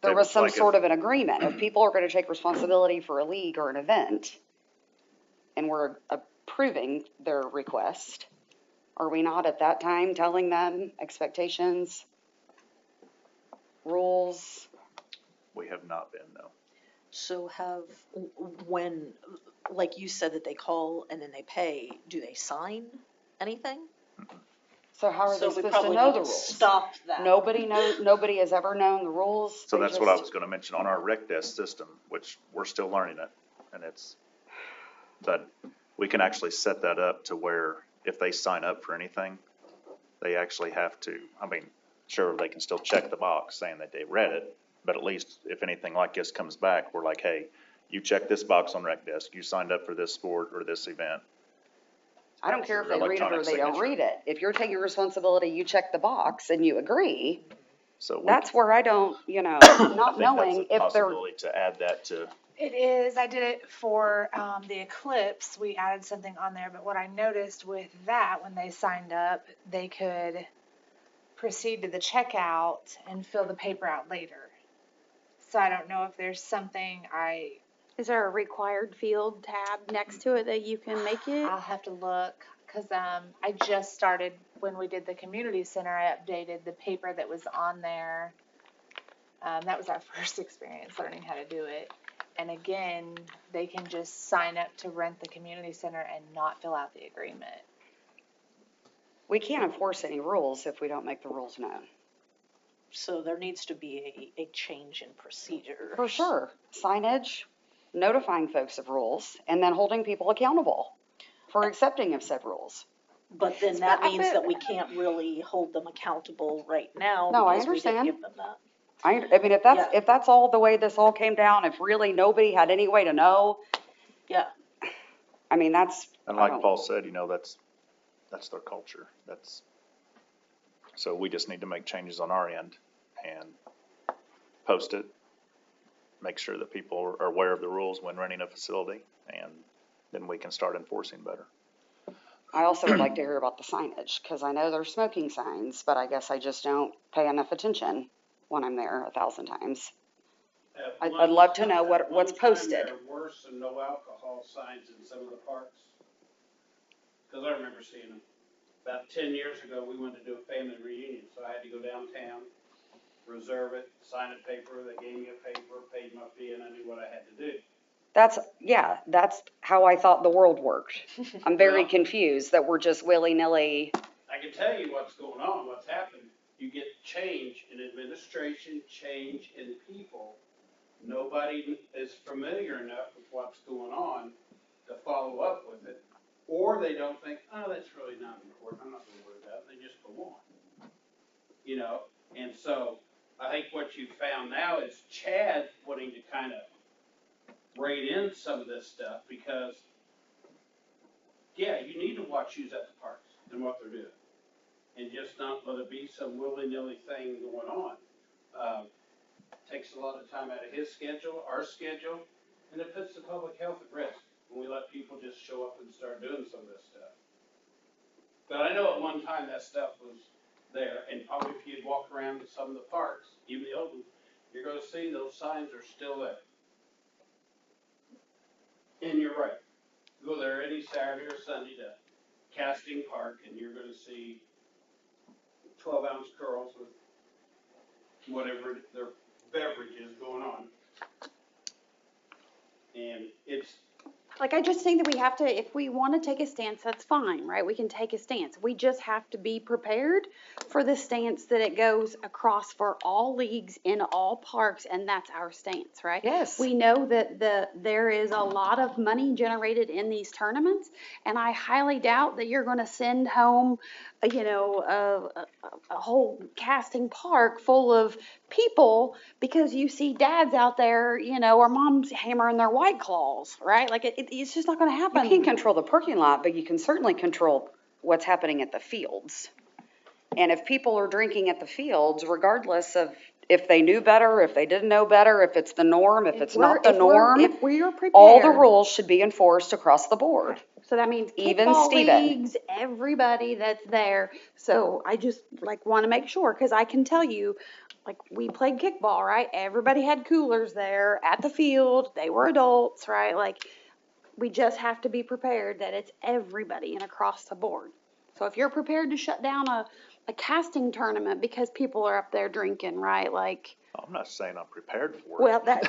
G: there
B: They-
G: was some
B: like if-
G: sort of an agreement. If people are gonna take responsibility for a league or an event, and we're approving their request, are we not at that time telling them expectations, rules?
B: We have not been, no.
A: So when, like you said that they call and then they pay, do they sign anything?
G: So how are
A: So
G: they
A: we
G: supposed to
A: probably
G: know
A: need
G: the
A: to
G: rules?
A: Stop that.
G: Nobody has ever known the rules.
B: So
G: They
B: that's what I
G: just-
B: was gonna mention on our rec desk system, which we're still learning it, and but we can actually set that up to where if they sign up for anything, they actually have to, I mean, sure, they can still check the box saying that they read it, but at least if anything like this comes back, we're like, hey, you checked this box on rec desk, you signed up for this sport or this event.
G: I don't care if they read it or
B: Electronic
G: they don't
B: signature.
G: read it. If you're taking responsibility, you check the box and you agree.
B: So we
G: That's where I don't, not
B: I think
G: knowing
B: that's a
G: if they're,
B: possibility to add that to,
I: It is. I did it for the Eclipse. We added something on there, but what I noticed with that, when they signed up, they could proceed to the checkout and fill the paper out later. So I don't know if there's something
D: Is there a required field tab next to it that you can make it?
I: I'll have to look, because I just started, when we did the community center, I updated the paper that was on there. That was our first experience learning how to do it. And again, they can just sign up to rent the community center and not fill out the agreement.
G: we can't enforce any rules if we don't make the rules known.
A: So there needs to be a change in procedure.
G: For sure. Signage, notifying folks of rules, and then holding people accountable for accepting of said rules.
A: But then that
G: I
A: means
G: bet-
A: that we can't really hold them accountable right now.
G: No, I
A: because we didn't
G: understand.
A: give them that.
G: I mean, if that's all the way this all came down, if really nobody had any way to know,
A: Yeah,
G: I mean, that's.
B: and
G: I
B: like
G: don't-
B: Paul said, that's their culture. So we just need to make changes on our end and post it, make sure that people are aware of the rules when renting a facility, and then we can start enforcing better.
G: I also would like to hear about the signage, because I know there's smoking signs, but I guess I just don't pay enough attention when I'm there 1,000 times. I'd love to know
H: At one
G: what's
H: time,
G: posted.
H: there were some no alcohol signs in some of the parks. Because I remember seeing them. About 10 years ago, we went to do a family reunion, so I had to go downtown, reserve it, sign a paper, they gave me a paper, paid my fee, and I knew what I had to do.
G: That's how I thought the world worked. I'm very
H: Well-
G: confused that we're just willy-nilly.
H: I can tell you what's going on, what's happened. You get change in administration, change in people. Nobody is familiar enough with what's going on to follow up with it. Or they don't think, oh, that's really not important, I'm not gonna worry about it, they just go on. You know, and so I think what you found now is Chad wanting to kind of rein in some of this stuff because, yeah, you need to watch who's at the parks and what they're doing. And just not let it be some willy-nilly thing going on. Takes a lot of time out of his schedule, our schedule, and it puts the public health at risk when we let people just show up and start doing some of this stuff. But I know at one time that stuff was there, and probably if you'd walk around to some of the parks, even the old ones, you're gonna see those signs are still there. And you're right. Go there any Saturday or Sunday to Casting Park, and you're gonna see 12-ounce girls with whatever their beverage is going on. And it's,
D: Like, I just think that we have to, if we want to take a stance, that's fine, right? We can take a stance. We just have to be prepared for the stance that it goes across for all leagues in all parks, and that's our stance, right?
G: Yes.
D: We know that there is a lot of money generated in these tournaments, and I highly doubt that you're going to send home, a whole Casting Park full of people because you see dads out there, or moms hammering their White Claws, right? Like, it's just not going to happen.
G: You can't control the parking lot, but you can certainly control what's happening at the fields. And if people are drinking at the fields, regardless of if they knew better, if they didn't know better, if it's the norm, if it's not the norm,
D: If we're prepared.
G: all the rules should be enforced across the board.
D: So that means
G: Even
D: kickball
G: Steven.
D: leagues, everybody that's there. So I just want to make sure, because I can tell you, like, we played kickball, right? Everybody had coolers there at the field. They were adults, right? Like, we just have to be prepared that it's everybody and across the board. So if you're prepared to shut down a casting tournament because people are up there drinking, right? Like,
B: I'm not saying I'm prepared for it.
D: well, that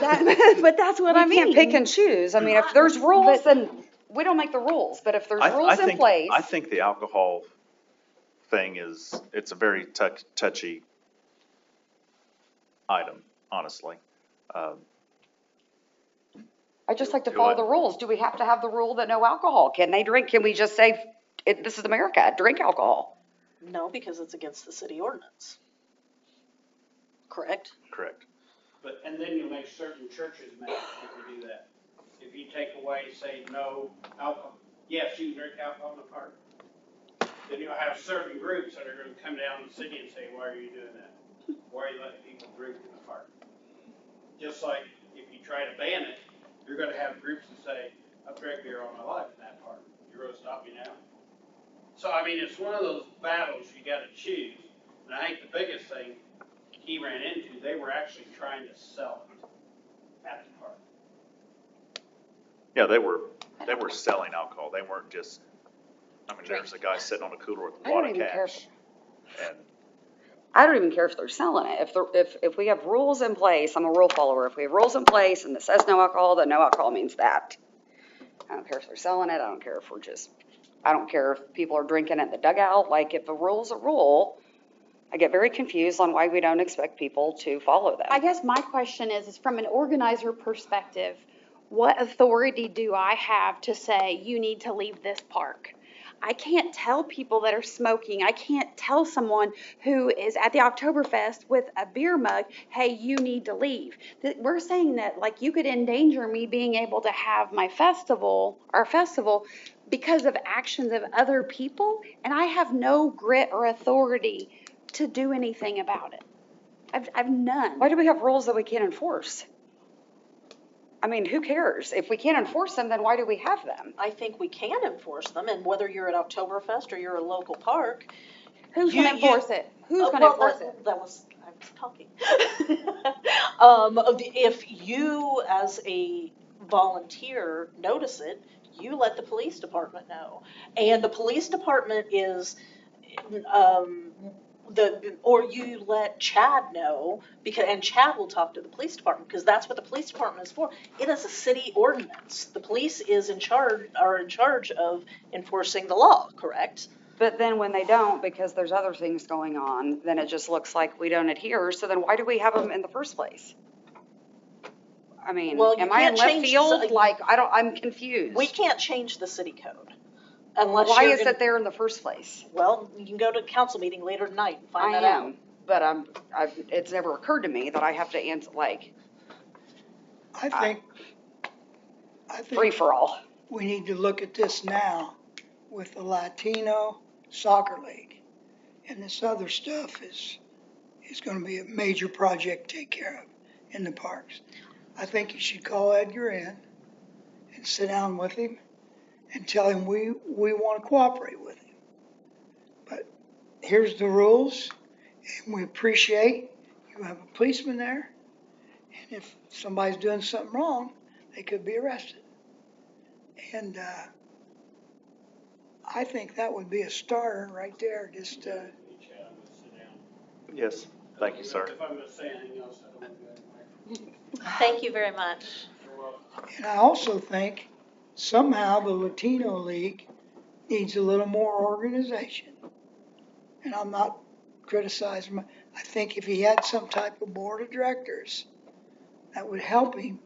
D: but that's what I
G: We
D: mean.
G: can't pick and choose. I mean, if there's rules, then we don't make the rules. But if there's rules in place.
B: I think the alcohol thing it's a very touchy item, honestly.
G: I just like to
B: Do
G: follow
B: it.
G: the rules. Do we have to have the rule that no alcohol? Can they drink? Can we just say, this is America, drink alcohol?
A: No, because it's against the city ordinance. Correct?
B: Correct.
H: but, and then you make certain churches mad if you do that. If you take away, say, no alcohol, yes, you can drink alcohol in the park. Then you'll have certain groups that are gonna come down to the city and say, why are you doing that? Why are you letting people drink in the park? Just like if you try to ban it, you're gonna have groups that say, I've drank beer all my life in that park. You're gonna stop me now? So, I mean, it's one of those battles you gotta choose. And I think the biggest thing he ran into, they were actually trying to sell it at the park.
B: Yeah, they were selling alcohol. They weren't just, I mean, there's a guy sitting on a cooler with a
G: I
B: wad
G: don't
B: of
G: even care.
B: cash. And
G: I don't even care if they're selling it. If we have rules in place, I'm a rule follower. If we have rules in place and it says no alcohol, then no alcohol means that. I don't care if they're selling it. I don't care if I don't care if people are drinking at the dugout. Like, if a rule's a rule, I get very confused on why we don't expect people to follow them.
D: I guess my question is from an organizer perspective, what authority do I have to say you need to leave this park? I can't tell people that are smoking. I can't tell someone who is at the Oktoberfest with a beer mug, hey, you need to leave. We're saying that, like, you could endanger me being able to have my festival, our festival, because of actions of other people, and I have no grit or authority to do anything about it. I've none.
G: Why do we have rules that we can't enforce? I mean, who cares? If we can't enforce them, then why do we have them?
A: I think we can enforce them, and whether you're at Oktoberfest or you're a local park.
D: Who's
A: you-
D: going to enforce it? Who's going to
A: well,
D: enforce it?
A: That was, I was talking. If you, as a volunteer, notice it, you let the police department know. And the police department is, or you let Chad know, and Chad will talk to the police department, because that's what the police department is for. It is a city ordinance. The police are in charge of enforcing the law, correct?
G: But then when they don't, because there's other things going on, then it just looks like we don't adhere. So then why do we have them in the first place? I mean,
A: Well, you
G: am I in
A: can't
G: left
A: change
G: field?
A: the-
G: Like, I'm confused.
A: We can't change the city code unless
G: Why
A: you're
G: is
A: gonna-
G: it there in the first place?
A: Well, you can go to a council meeting later tonight and
G: I
A: find that out.
G: am, but it's never occurred to me that I have to answer, like,
C: I think
G: free for all.
C: we need to look at this now with the Latino Soccer League. And this other stuff is gonna be a major project to take care of in the parks. I think you should call Edgar in and sit down with him and tell him we wanna cooperate with him. But here's the rules, and we appreciate you have a policeman there. And if somebody's doing something wrong, they could be arrested. And, I think that would be a starter right there, just,
H: Chad, I'm gonna sit down.
B: Yes, thank you, sir.
H: If I'm gonna say anything else, I don't want to go anywhere.
A: Thank you very much.
H: You're welcome.
C: and I also think somehow the Latino League needs a little more organization. And I'm not criticizing, I think if he had some type of board of directors, that would help him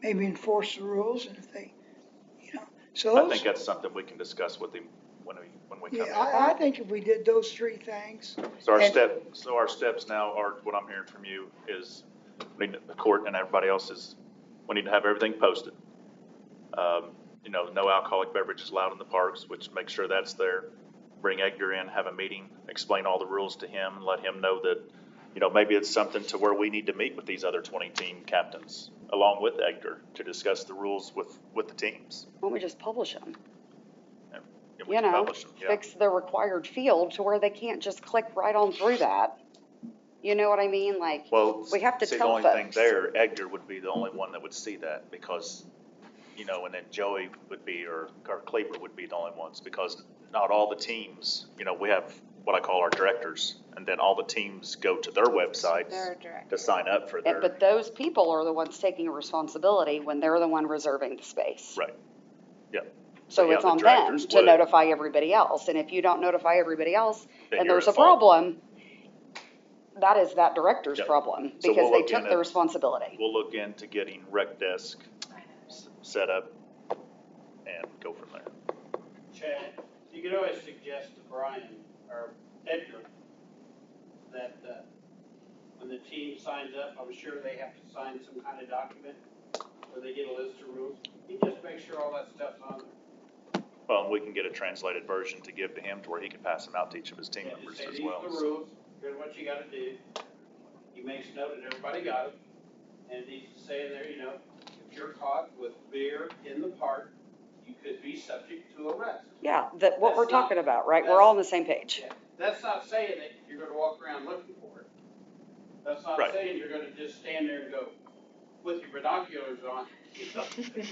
C: maybe enforce the rules, and if they, so
B: I
C: those,
B: think that's something we can discuss with him when we come in.
C: yeah, I think if we did those three things,
B: So
C: and-
B: our steps now are, what I'm hearing from you is, we need, the court and everybody else is, we need to have everything posted. No alcoholic beverages allowed in the parks, which make sure that's there. Bring Edgar in, have a meeting, explain all the rules to him, and let him know that, maybe it's something to where we need to meet with these other 20 team captains, along with Edgar, to discuss the rules with the teams.
G: Why don't we just publish them?
B: And we can publish them, yeah.
G: Fix the required field to where they can't just click right on through that. You know what I mean? Like,
B: Well,
G: we have to
B: see, the
G: tell
B: only thing
G: folks.
B: there, Edgar would be the only one that would see that, because, and then Joey would be, or Cleaver would be the only ones, because not all the teams, we have what I call our directors, and then all the teams go to their websites
I: Their director.
B: to sign up for their,
G: But those people are the ones taking a responsibility when they're the one reserving the space.
B: right, yeah.
G: So
B: yeah,
G: it's
B: the
G: on them
B: directors
G: to
B: would.
G: notify everybody else, and if you don't notify everybody else,
B: Then
G: and
B: you're
G: there's
B: at
G: a
B: fault.
G: problem, that is that director's
B: Yep.
G: problem,
B: So
G: because
B: we'll
G: they
B: look
G: took
B: into-
G: the responsibility.
B: We'll look into getting rec desk set up and go from there.
H: Chad, you could always suggest to Brian or Edgar that, when the team signs up, I'm sure they have to sign some kind of document where they get a list of rules. You just make sure all that stuff's on there.
B: Well, and we can get a translated version to give to him to where he can pass them out to each of his team
H: Yeah,
B: members
H: just say,
B: as
H: these
B: well.
H: are the rules, here's what you gotta do. He makes note that everybody got it, and he's saying there, if you're caught with beer in the park, you could be subject to arrest.
G: Yeah, what we're
H: That's not-
G: talking about, right? We're all on the same page.
H: Yeah, that's not saying that you're gonna walk around looking for it. That's not
B: Right.
H: saying you're gonna just stand there and go with your binoculars on,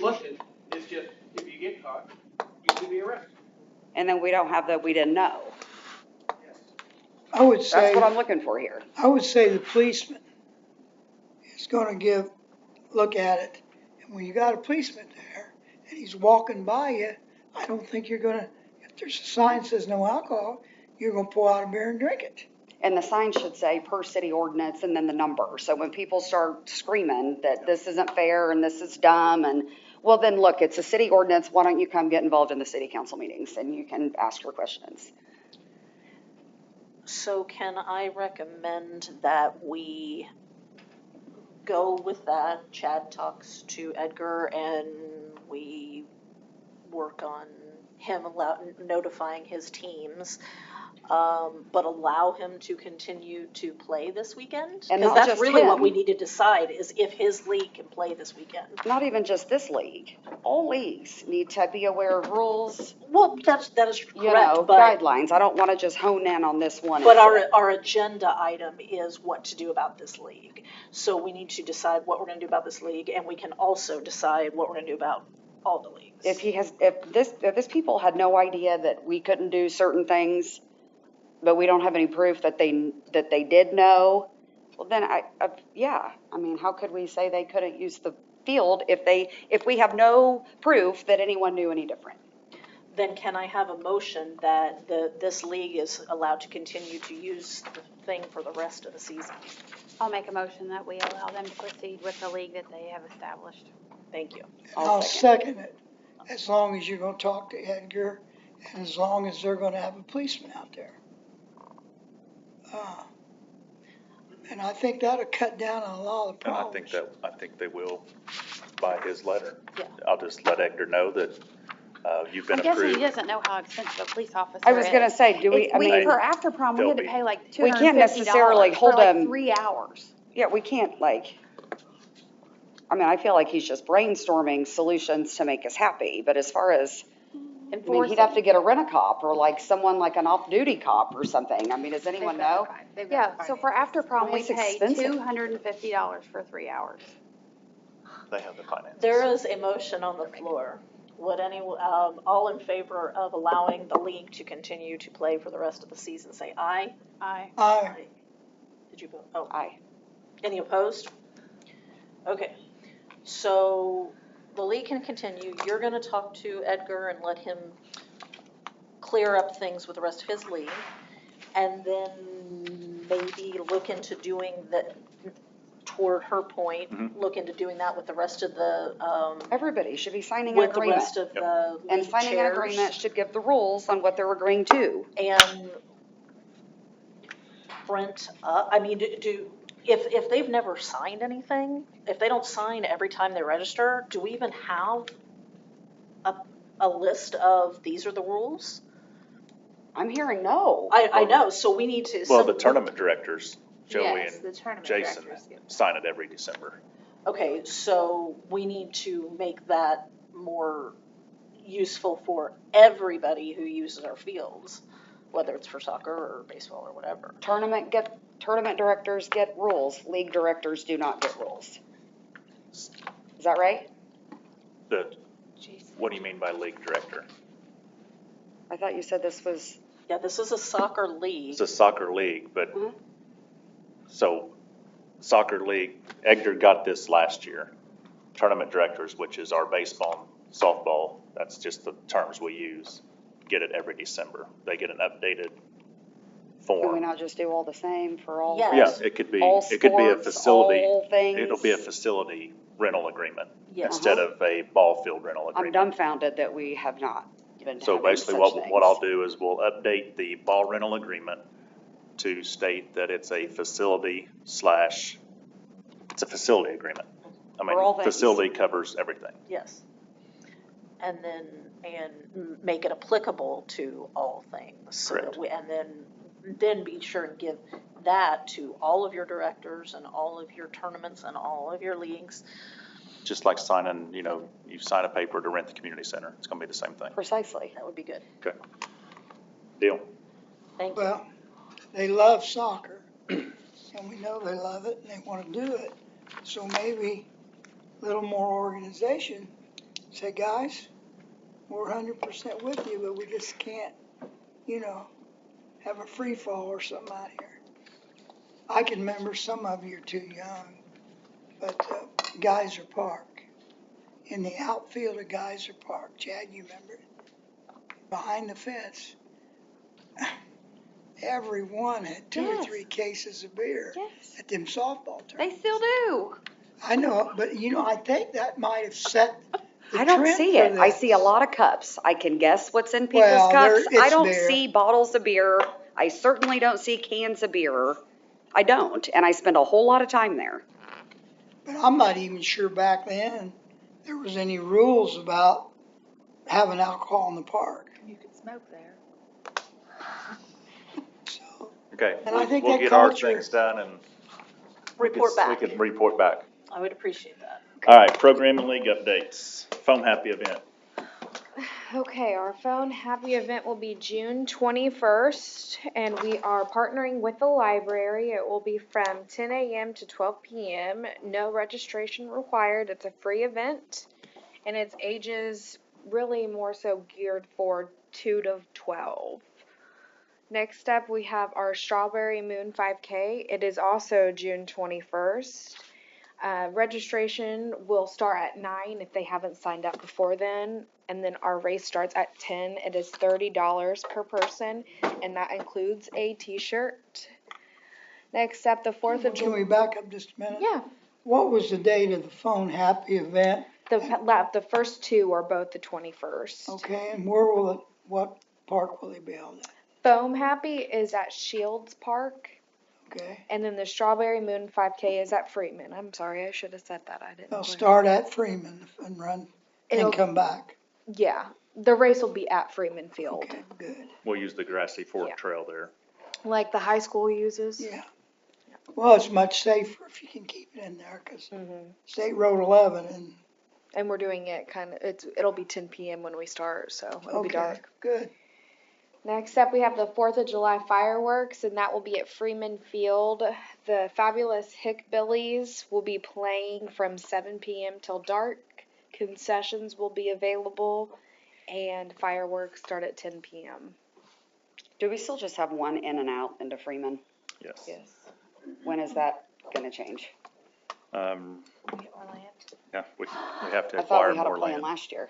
H: looking. It's just, if you get caught, you can be arrested.
G: And then we don't have we didn't know.
C: I would say.
G: That's what I'm looking for here.
C: I would say the policeman is gonna look at it, and when you got a policeman there, and he's walking by you, I don't think you're gonna, if there's a sign that says no alcohol, you're gonna pull out a beer and drink it.
G: And the sign should say per city ordinance and then the number. So when people start screaming that this isn't fair and this is dumb and, well, then look, it's a city ordinance. Why don't you come get involved in the city council meetings and you can ask your questions?
A: So can I recommend that we go with that? Chad talks to Edgar and we work on him notifying his teams, but allow him to continue to play this weekend?
G: And
A: Because
G: not
A: that's
G: just
A: really what
G: him.
A: we need to decide, is if his league can play this weekend.
G: Not even just this league. All leagues need to be aware of rules,
A: Well, that is
G: you
A: correct,
G: know,
A: but
G: guidelines. I don't want to just hone in on this one.
A: But
G: incident.
A: our agenda item is what to do about this league. So we need to decide what we're gonna do about this league, and we can also decide what we're gonna do about all the leagues.
G: If this people had no idea that we couldn't do certain things, but we don't have any proof that they did know, well, then yeah, I mean, how could we say they couldn't use the field if we have no proof that anyone knew any different?
A: Then can I have a motion that this league is allowed to continue to use the thing for the rest of the season?
D: I'll make a motion that we allow them to proceed with the league that they have established.
A: Thank you.
C: I'll second it, as long as you're gonna talk to Edgar, and as long as they're gonna have a policeman out there. And I think that'll cut down on a lot of the
B: And
C: problems.
B: I think they will by his letter.
A: Yeah.
B: I'll just let Edgar know that, you've been
D: I'm guessing he
B: approved.
D: doesn't know how expensive a police officer is.
G: I was gonna say, do we, I mean,
D: For after prom, we had to
B: They'll be-
D: pay like
G: We can't
D: $250
G: necessarily hold
D: for like
G: them-
D: 3 hours.
G: yeah, we can't like, I mean, I feel like he's just brainstorming solutions to make us happy, but as far as, I mean, he'd have to get a rent-a-cop or like someone like an off-duty cop or something. I mean, does anyone know?
D: Yeah, so for after prom, we
G: It's
D: pay
G: expensive.
D: $250 for 3 hours.
B: They have the finances.
A: There is a motion on the floor. Would all in favor of allowing the league to continue to play for the rest of the season, say aye?
D: Aye.
A: Did you vote? Oh,
G: Aye.
A: any opposed? Okay, so the league can continue. You're gonna talk to Edgar and let him clear up things with the rest of his league. And then maybe look into doing that, toward her point, look into doing that with the rest of the,
G: Everybody should be signing an
A: with the
G: agreement.
A: rest of the
G: And
A: league
G: signing an
A: chairs.
G: agreement should give the rules on what they're agreeing to.
A: And print up, I mean, if they've never signed anything, if they don't sign every time they register, do we even have a list of these are the rules?
G: I'm hearing no.
A: I know, so we need to.
B: Well, the tournament directors, Joey
I: Yes, the
B: and
I: tournament
B: Jason,
I: directors get-
B: sign it every December.
A: Okay, so we need to make that more useful for everybody who uses our fields, whether it's for soccer or baseball or whatever.
G: Tournament directors get rules, league directors do not get rules. Is that right?
B: What do you mean by league director?
G: I thought you said this was,
A: Yeah, this is a soccer league.
B: It's a soccer league, but,
G: Mhm.
B: so, soccer league, Edgar got this last year. Tournament directors, which is our baseball, softball, that's just the terms we use, get it every December. They get an updated
G: can we
B: form.
G: not just do all the same for all?
A: Yes.
B: Yeah, it could be
G: All
B: a
G: sports,
B: facility,
G: all things?
B: it'll be a facility rental agreement
A: Yes.
B: instead of a ball field rental
G: I'm
B: agreement.
G: dumbfounded that we have not been
B: So
G: having
B: basically,
G: such
B: what I'll
G: things.
B: do is we'll update the ball rental agreement to state that it's a facility slash, it's a facility agreement. I
G: For all
B: mean,
G: things.
B: facility covers everything.
A: Yes. And make it applicable to all things. So that
B: Correct.
A: and then be sure and give that to all of your directors and all of your tournaments and all of your leagues.
B: Just like signing, you sign a paper to rent the community center. It's gonna be the same thing.
G: Precisely.
A: That would be good.
B: Okay. Deal.
A: Thank you.
C: Well, they love soccer, and we know they love it, and they wanna do it. So maybe a little more organization, say, guys, we're 100% with you, but we just can't, have a free fall or something out here. I can remember some of you are too young, but Geyser Park, in the outfield of Geyser Park, Chad, you remember it? Behind the fence, everyone had 2 or
D: Yes.
C: 3 cases of beer
D: Yes.
C: at them softball
D: They
C: tournaments.
D: still do.
C: I know, but I think that might have set the
G: I don't
C: trend
G: see
C: for
G: it. I
C: this.
G: see a lot of cups. I can guess what's in people's
C: Well,
G: cups. I
C: it's
G: don't
C: beer.
G: see bottles of beer. I certainly don't see cans of beer. I don't, and I spend a whole lot of time there.
C: But I'm not even sure back then there was any rules about having alcohol in the park.
I: You could smoke there.
C: So,
B: Okay,
C: And I think
B: we'll
C: that
B: get our
C: culture-
B: things done and.
A: Report
B: we
A: back.
B: can report back.
A: I would appreciate that.
B: All right, programming league updates. Foam Happy event.
F: Okay, our Phone Happy event will be June 21st, and we are partnering with the library. It will be from 10 a.m. to 12 p.m. No registration required. It's a free event, and it's ages really more so geared for 2 to 12. Next up, we have our Strawberry Moon 5K. It is also June 21st. Registration will start at 9 if they haven't signed up before then. And then our race starts at 10. It is $30 per person, and that includes a t-shirt. Next up, the 4th of
C: Can we
F: July.
C: back up just a minute?
F: Yeah,
C: What was the date of the Phone Happy event?
F: the first two are both the 21st.
C: Okay, and where will it, what park will it be held at?
F: Foam Happy is at Shields Park,
C: Okay,
F: and then the Strawberry Moon 5K is at Freeman. I'm sorry, I should have said that. I didn't.
C: they'll
F: put it.
C: start at Freeman and run
F: It'll-
C: and come back.
F: Yeah, the race will be at Freeman Field,
C: Okay, good,
B: We'll use the Grassy Fork
F: Yeah.
B: Trail there.
F: like the high school uses.
C: yeah. Well, it's much safer if you can keep it in there, 'cause State Road 11
F: And we're doing it it'll be 10 p.m. when we start, so it'll be
C: okay,
F: dark.
C: good.
F: Next up, we have the 4th of July fireworks, and that will be at Freeman Field. The Fabulous Hickbillies will be playing from 7 p.m. till dark. Concessions will be available, and fireworks start at 10 p.m.
G: Do we still just have one in and out into Freeman?
B: Yes.
F: Yes.
G: When is that gonna change?
B: Yeah, we have to
G: I thought
B: acquire
G: we had a
B: more
G: plan
B: land.
G: last year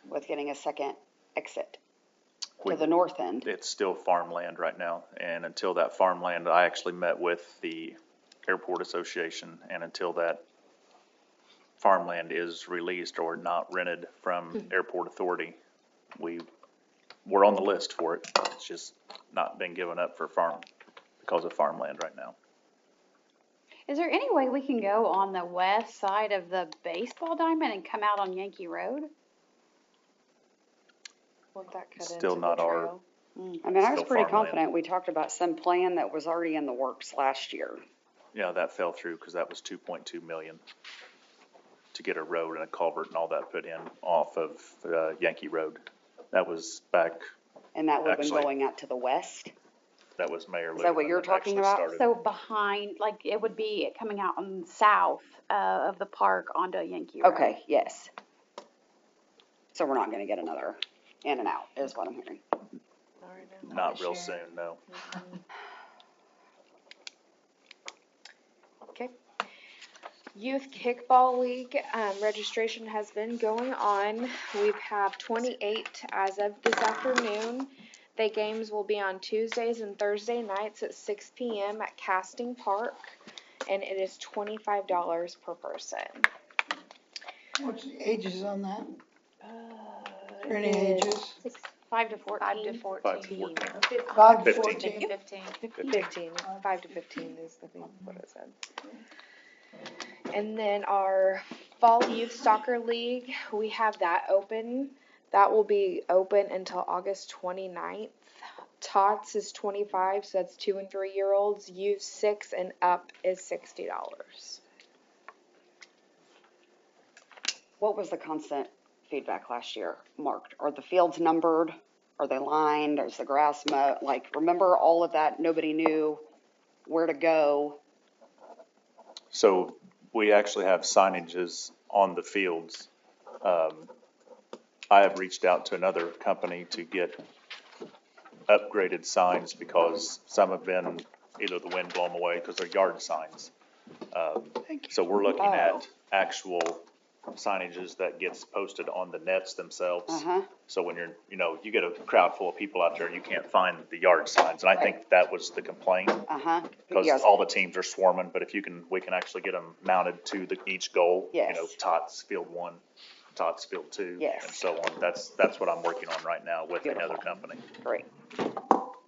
G: with getting a second exit
B: We-
G: to the north end.
B: It's still farmland right now, and until that farmland, I actually met with the Airport Association, and until that farmland is released or not rented from Airport Authority, we're on the list for it. It's just not been given up because of farmland right now.
D: Is there any way we can go on the west side of the baseball diamond and come out on Yankee Road?
F: Won't that cut
B: Still
F: into
B: not
F: the
B: our-
F: trail?
G: I mean, I was
B: Still
G: pretty
B: farmland.
G: confident. We talked about some plan that was already in the works last year.
B: Yeah, that fell through because that was 2.2 million to get a road and a culvert and all that put in off of Yankee Road. That was back,
G: And that would have been
B: Actually-
G: going out to the west.
B: that was Mayor
G: Is that what
B: Lukeman
G: you're
B: that
G: talking
B: actually
G: about?
B: started.
D: So behind, like, it would be coming out on south of the park onto Yankee Road.
G: Okay, yes. So we're not gonna get another in and out, is what I'm hearing.
B: Not real soon, no.
F: Youth Kickball League, registration has been going on. We have 28 as of this afternoon. The games will be on Tuesdays and Thursday nights at 6 p.m. at Casting Park, and it is $25 per person.
C: What's the ages on that? Are there any
F: It is
C: ages?
D: 5 to 14.
I: 5 to 14.
B: 5 to 14.
C: 5 to
B: 15.
C: 14?
I: 15.
F: 15, 5 to 15 is I think what it said. And then our Fall Youth Soccer League, we have that open. That will be open until August 29th. Tots is 25, so that's 2 and 3 year olds. Youth 6 and up is $60.
G: What was the constant feedback last year, Mark? Are the fields numbered? Are they lined? Is the grass mowed? Like, remember all of that? Nobody knew where to go.
B: So we actually have signages on the fields. I have reached out to another company to get upgraded signs because some have been, either the wind blown away because they're yard signs. So we're looking at actual signages that gets posted on the nets themselves.
G: Uh-huh.
B: So when you get a crowd full of people out there, you can't find the yard signs. And I think that was the complaint.
G: Uh-huh.
B: Because
G: Yes.
B: all the teams are swarming, but if we can actually get them mounted to each goal.
G: Yes.
B: Tots field 1, Tots field 2.
G: Yes.
B: And so on. That's what I'm working on right now with another
G: Beautiful.
B: company.
G: Great.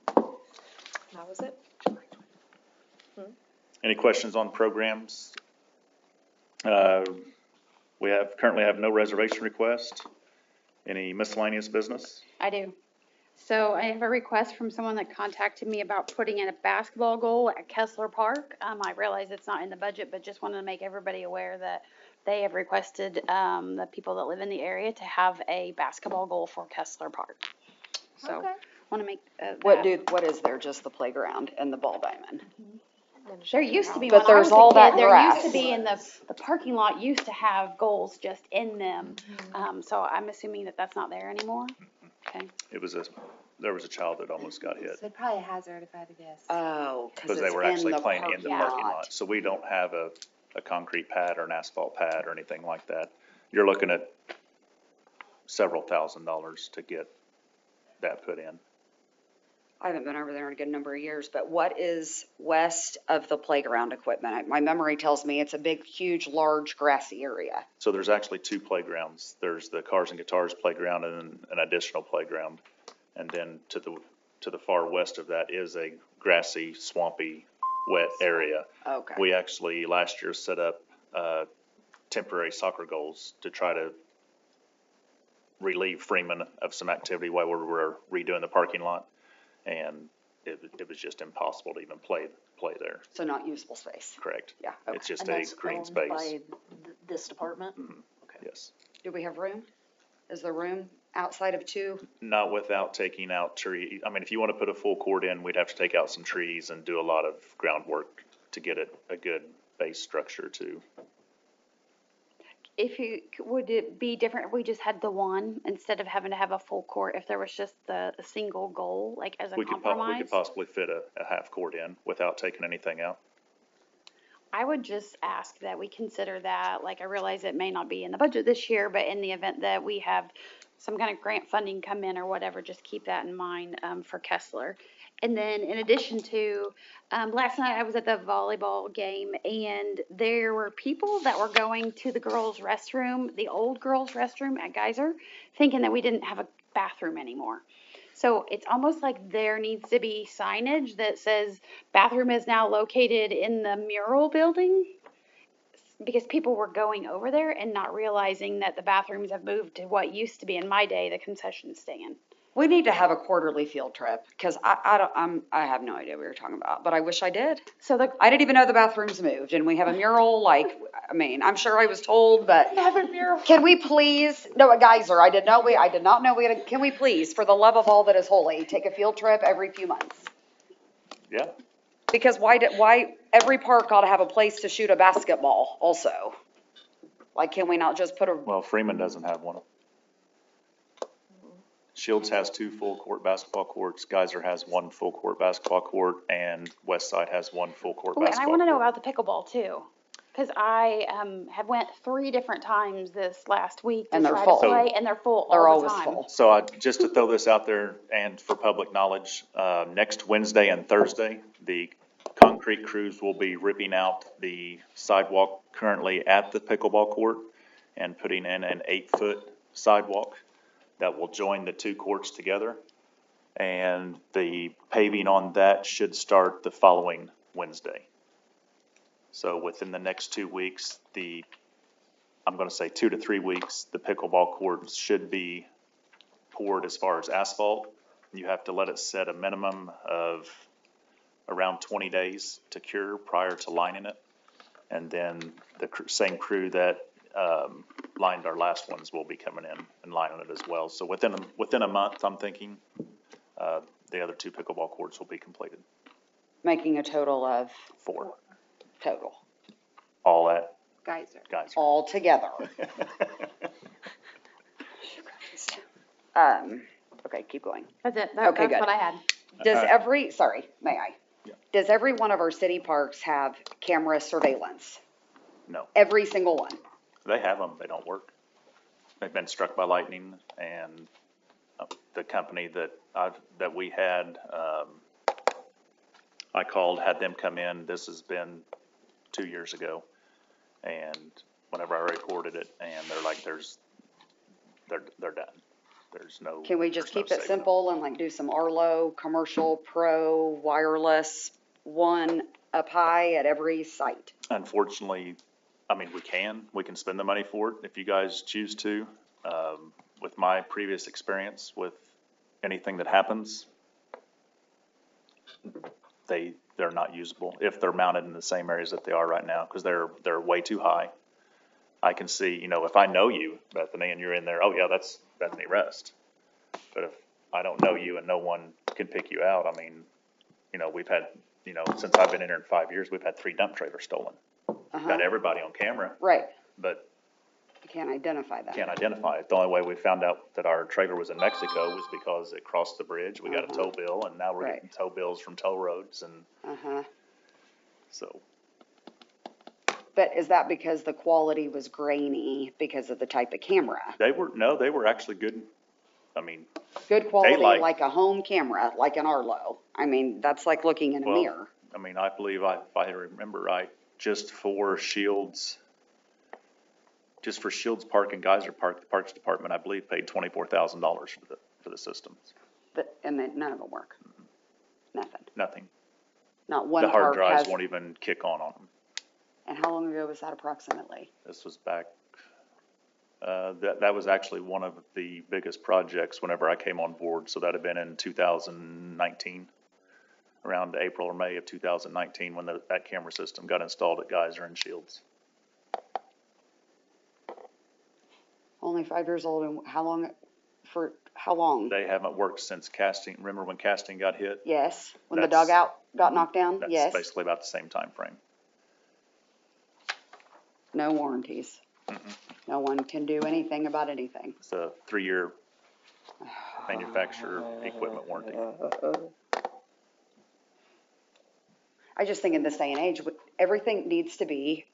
F: That was it.
B: Any questions on programs? We currently have no reservation request. Any miscellaneous business?
D: I do. So I have a request from someone that contacted me about putting in a basketball goal at Kessler Park. I realize it's not in the budget, but just wanted to make everybody aware that they have requested, the people that live in the area to have a basketball goal for Kessler Park. So,
F: Okay.
D: want to make,
G: What
D: that.
G: is there? Just the playground and the ball diamond?
D: There used to be,
G: But
D: when I was
G: there's all
D: a
G: that
D: kid, there used to
G: grass.
D: be in the parking lot used to have goals just in them. So I'm assuming that that's not there anymore? Okay.
B: It was a there was a child that almost got hit.
I: So probably a hazard if I had to guess.
G: Oh, cause
B: Because
G: it's
B: they were
G: in
B: actually
G: the
B: playing in the parking
G: lot.
B: lot. So we don't have a concrete pad or an asphalt pad or anything like that. You're looking at several $1,000s to get that put in.
G: I haven't been over there in a good number of years, but what is west of the playground equipment? My memory tells me it's a big, huge, large grassy area.
B: So there's actually two playgrounds. There's the Cars and Guitars playground and an additional playground. And then to the far west of that is a grassy, swampy, wet area.
G: Okay.
B: We actually last year set up temporary soccer goals to try to relieve Freeman of some activity while we were redoing the parking lot. And it was just impossible to even play there.
G: So not usable space.
B: Correct.
G: Yeah, okay.
B: It's just
A: And
B: a
A: that's
B: green
A: owned
B: space.
A: by this department? Okay.
B: Yes.
G: Do we have room? Is there room outside of two?
B: Not without taking out tree. I mean, if you want to put a full court in, we'd have to take out some trees and do a lot of groundwork to get it a good base structure too.
D: Would it be different if we just had the one instead of having to have a full court, if there was just a single goal, like as a
B: We could
D: compromise?
B: possibly fit a half court in without taking anything out.
D: I would just ask that we consider that, like, I realize it may not be in the budget this year, but in the event that we have some kind of grant funding come in or whatever, just keep that in mind, for Kessler. And then in addition to, last night I was at the volleyball game and there were people that were going to the girls' restroom, the old girls' restroom at Geyser, thinking that we didn't have a bathroom anymore. So it's almost like there needs to be signage that says bathroom is now located in the mural building. Because people were going over there and not realizing that the bathrooms have moved to what used to be in my day, the concession stand.
G: We need to have a quarterly field trip, because I have no idea what you're talking about, but I wish I did.
D: So
G: I didn't even know the bathrooms moved, and we have a mural, like, I mean, I'm sure I was told, but
I: Have a mural.
G: can we please, no, a Geyser, I did not know we had, can we please, for the love of all that is holy, take a field trip every few months?
B: Yeah.
G: Because why every park ought to have a place to shoot a basketball also? Like, can we not just put a,
B: Well, Freeman doesn't have one. Shields has 2 full court basketball courts. Geyser has 1 full court basketball court, and Westside has 1 full court
D: Oh, and I
B: basketball
D: want to know
B: court.
D: about the pickleball too. Because I have went 3 different times this last week to
G: And they're
D: try
G: full.
D: to play, and they're full
G: they're
D: all the
G: always
D: time.
G: full?
B: So just to throw this out there and for public knowledge, next Wednesday and Thursday, the concrete crews will be ripping out the sidewalk currently at the pickleball court and putting in an 8-foot sidewalk that will join the 2 courts together. And the paving on that should start the following Wednesday. So within the next 2 weeks, I'm gonna say 2 to 3 weeks, the pickleball courts should be poured as far as asphalt. You have to let it set a minimum of around 20 days to cure prior to lining it. And then the same crew that lined our last ones will be coming in and lining it as well. So within a month, I'm thinking, the other 2 pickleball courts will be completed.
G: Making a total of
B: 4,
G: total,
B: all at
I: Geyser.
B: Geyser.
G: all together. Okay, keep going.
D: That's it.
G: Okay,
D: That's
G: good.
D: what I had.
G: Does sorry, may I?
B: Yeah.
G: Does every one of our city parks have camera surveillance?
B: No,
G: Every single one?
B: they have them, they don't work. They've been struck by lightning, and the company that we had, I called, had them come in. This has been 2 years ago. And whenever I reported it, and they're like, they're done. There's no.
G: Can we just
B: there's no
G: keep it
B: saving them.
G: simple and like do some Arlo, commercial, pro, wireless, one up high at every site?
B: Unfortunately, I mean, we can spend the money for it if you guys choose to. With my previous experience with anything that happens, they're not usable if they're mounted in the same areas that they are right now, because they're way too high. I can see, if I know you, Bethany, and you're in there, oh yeah, that's Bethany Rest. But if I don't know you and no one can pick you out, I mean, we've had, since I've been in here in 5 years, we've had 3 dump trailers stolen. Got everybody on camera,
G: Right,
B: but
G: You can't identify that.
B: Can't identify it. The only way we found out that our trailer was in Mexico was because it crossed the bridge. We got a tow bill, and now we're
G: Right.
B: getting tow bills from toll roads, and
G: Uh-huh.
B: so.
G: But is that because the quality was grainy because of the type of camera?
B: They were actually good. I mean,
G: Good quality,
B: Daylight.
G: like a home camera, like an Arlo. I mean, that's like looking in a
B: Well,
G: mirror.
B: I believe if I remember right, just for Shields Park and Geyser Park, the Parks Department, I believe, paid $24,000 for the systems.
G: And then none of them work. Nothing.
B: Nothing.
G: Not one
B: The hard
G: park
B: drives
G: has.
B: won't even kick on them.
G: And how long ago was that approximately?
B: This was back, that was actually one of the biggest projects whenever I came on board. So that'd have been in 2019, around April or May of 2019, when that camera system got installed at Geyser and Shields.
G: Only 5 years old, and for how long?
B: They haven't worked since casting. Remember when casting got hit?
G: Yes, when the
B: That's-
G: dugout got knocked down?
B: That's
G: Yes.
B: basically about the same time frame.
G: No warranties. No one can do anything about anything.
B: It's a 3-year manufacturer equipment warranty.
G: I just think in this day and age, everything needs to be,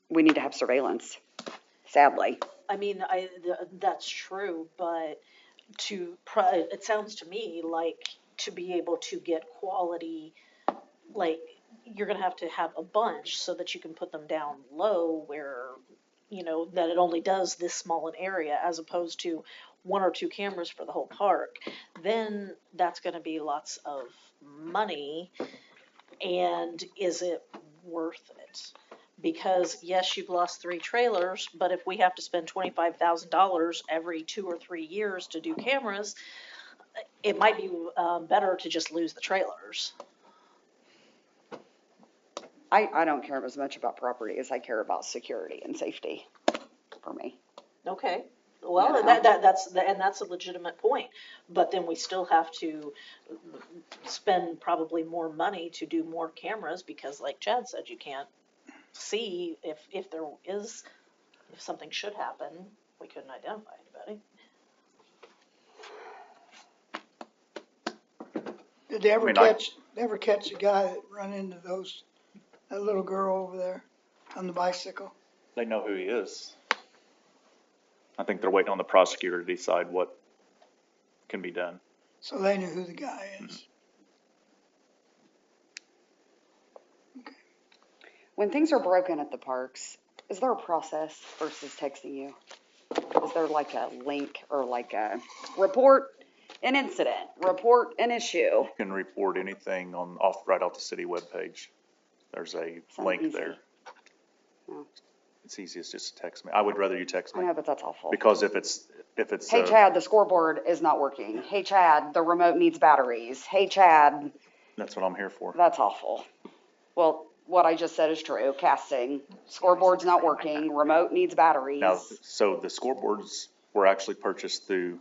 G: we need to have surveillance, sadly.
A: I mean, that's true, but it sounds to me like to be able to get quality, like, you're gonna have to have a bunch so that you can put them down low where, that it only does this small an area as opposed to 1 or 2 cameras for the whole park. Then that's gonna be lots of money, and is it worth it? Because yes, you've lost 3 trailers, but if we have to spend $25,000 every 2 or 3 years to do cameras, it might be better to just lose the trailers.
G: I don't care as much about property as I care about security and safety for me.
A: Okay, well,
G: Yeah.
A: that's a legitimate point, but then we still have to spend probably more money to do more cameras, because like Chad said, you can't see if something should happen, we couldn't identify anybody.
C: Did they ever
B: I mean,
C: catch the guy that run into that little girl over there on the bicycle?
B: They know who he is. I think they're waiting on the prosecutor to decide what can be done.
C: So they knew who the guy is.
G: When things are broken at the parks, is there a process versus texting you? Is there like a link or like a report an incident, report an issue?
B: You can report anything right off the city webpage. There's a
G: Sounds
B: link
G: easy.
B: there.
G: No.
B: It's easiest just to text me. I would rather you text
G: I
B: me,
G: know, but that's awful.
B: because if it's
G: Hey Chad, the scoreboard is not working. Hey Chad, the remote needs batteries. Hey Chad,
B: that's what I'm here for.
G: that's awful. Well, what I just said is true. Casting, scoreboard's not working, remote needs batteries.
B: Now, so the scoreboards were actually purchased through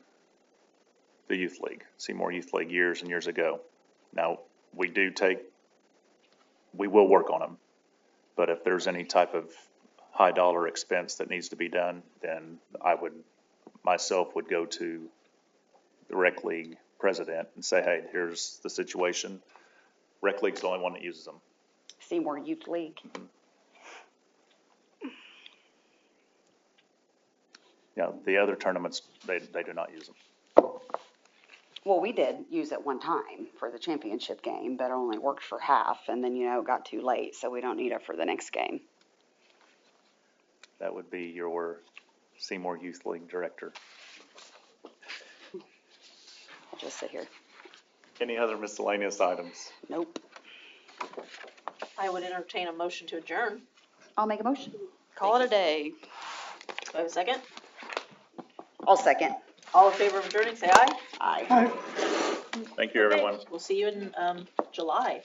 B: the Youth League, Seymour Youth League, years and years ago. Now, we will work on them, but if there's any type of high dollar expense that needs to be done, then I would go to the rec league president and say, hey, here's the situation. Rec league's the only one that uses them.
G: Seymour Youth League.
B: Yeah, the other tournaments, they do not use them.
G: Well, we did use it one time for the championship game, but it only worked for half, and then, it got too late, so we don't need it for the next game.
B: That would be your Seymour Youth League director.
G: I'll just sit here.
B: Any other miscellaneous items?
G: Nope.
A: I would entertain a motion to adjourn.
G: I'll make a motion.
A: Call it a day. Do I have a second?
G: I'll second.
A: All in favor of adjourning, say aye.
G: Aye.
B: Thank you, everyone.
A: We'll see you in July.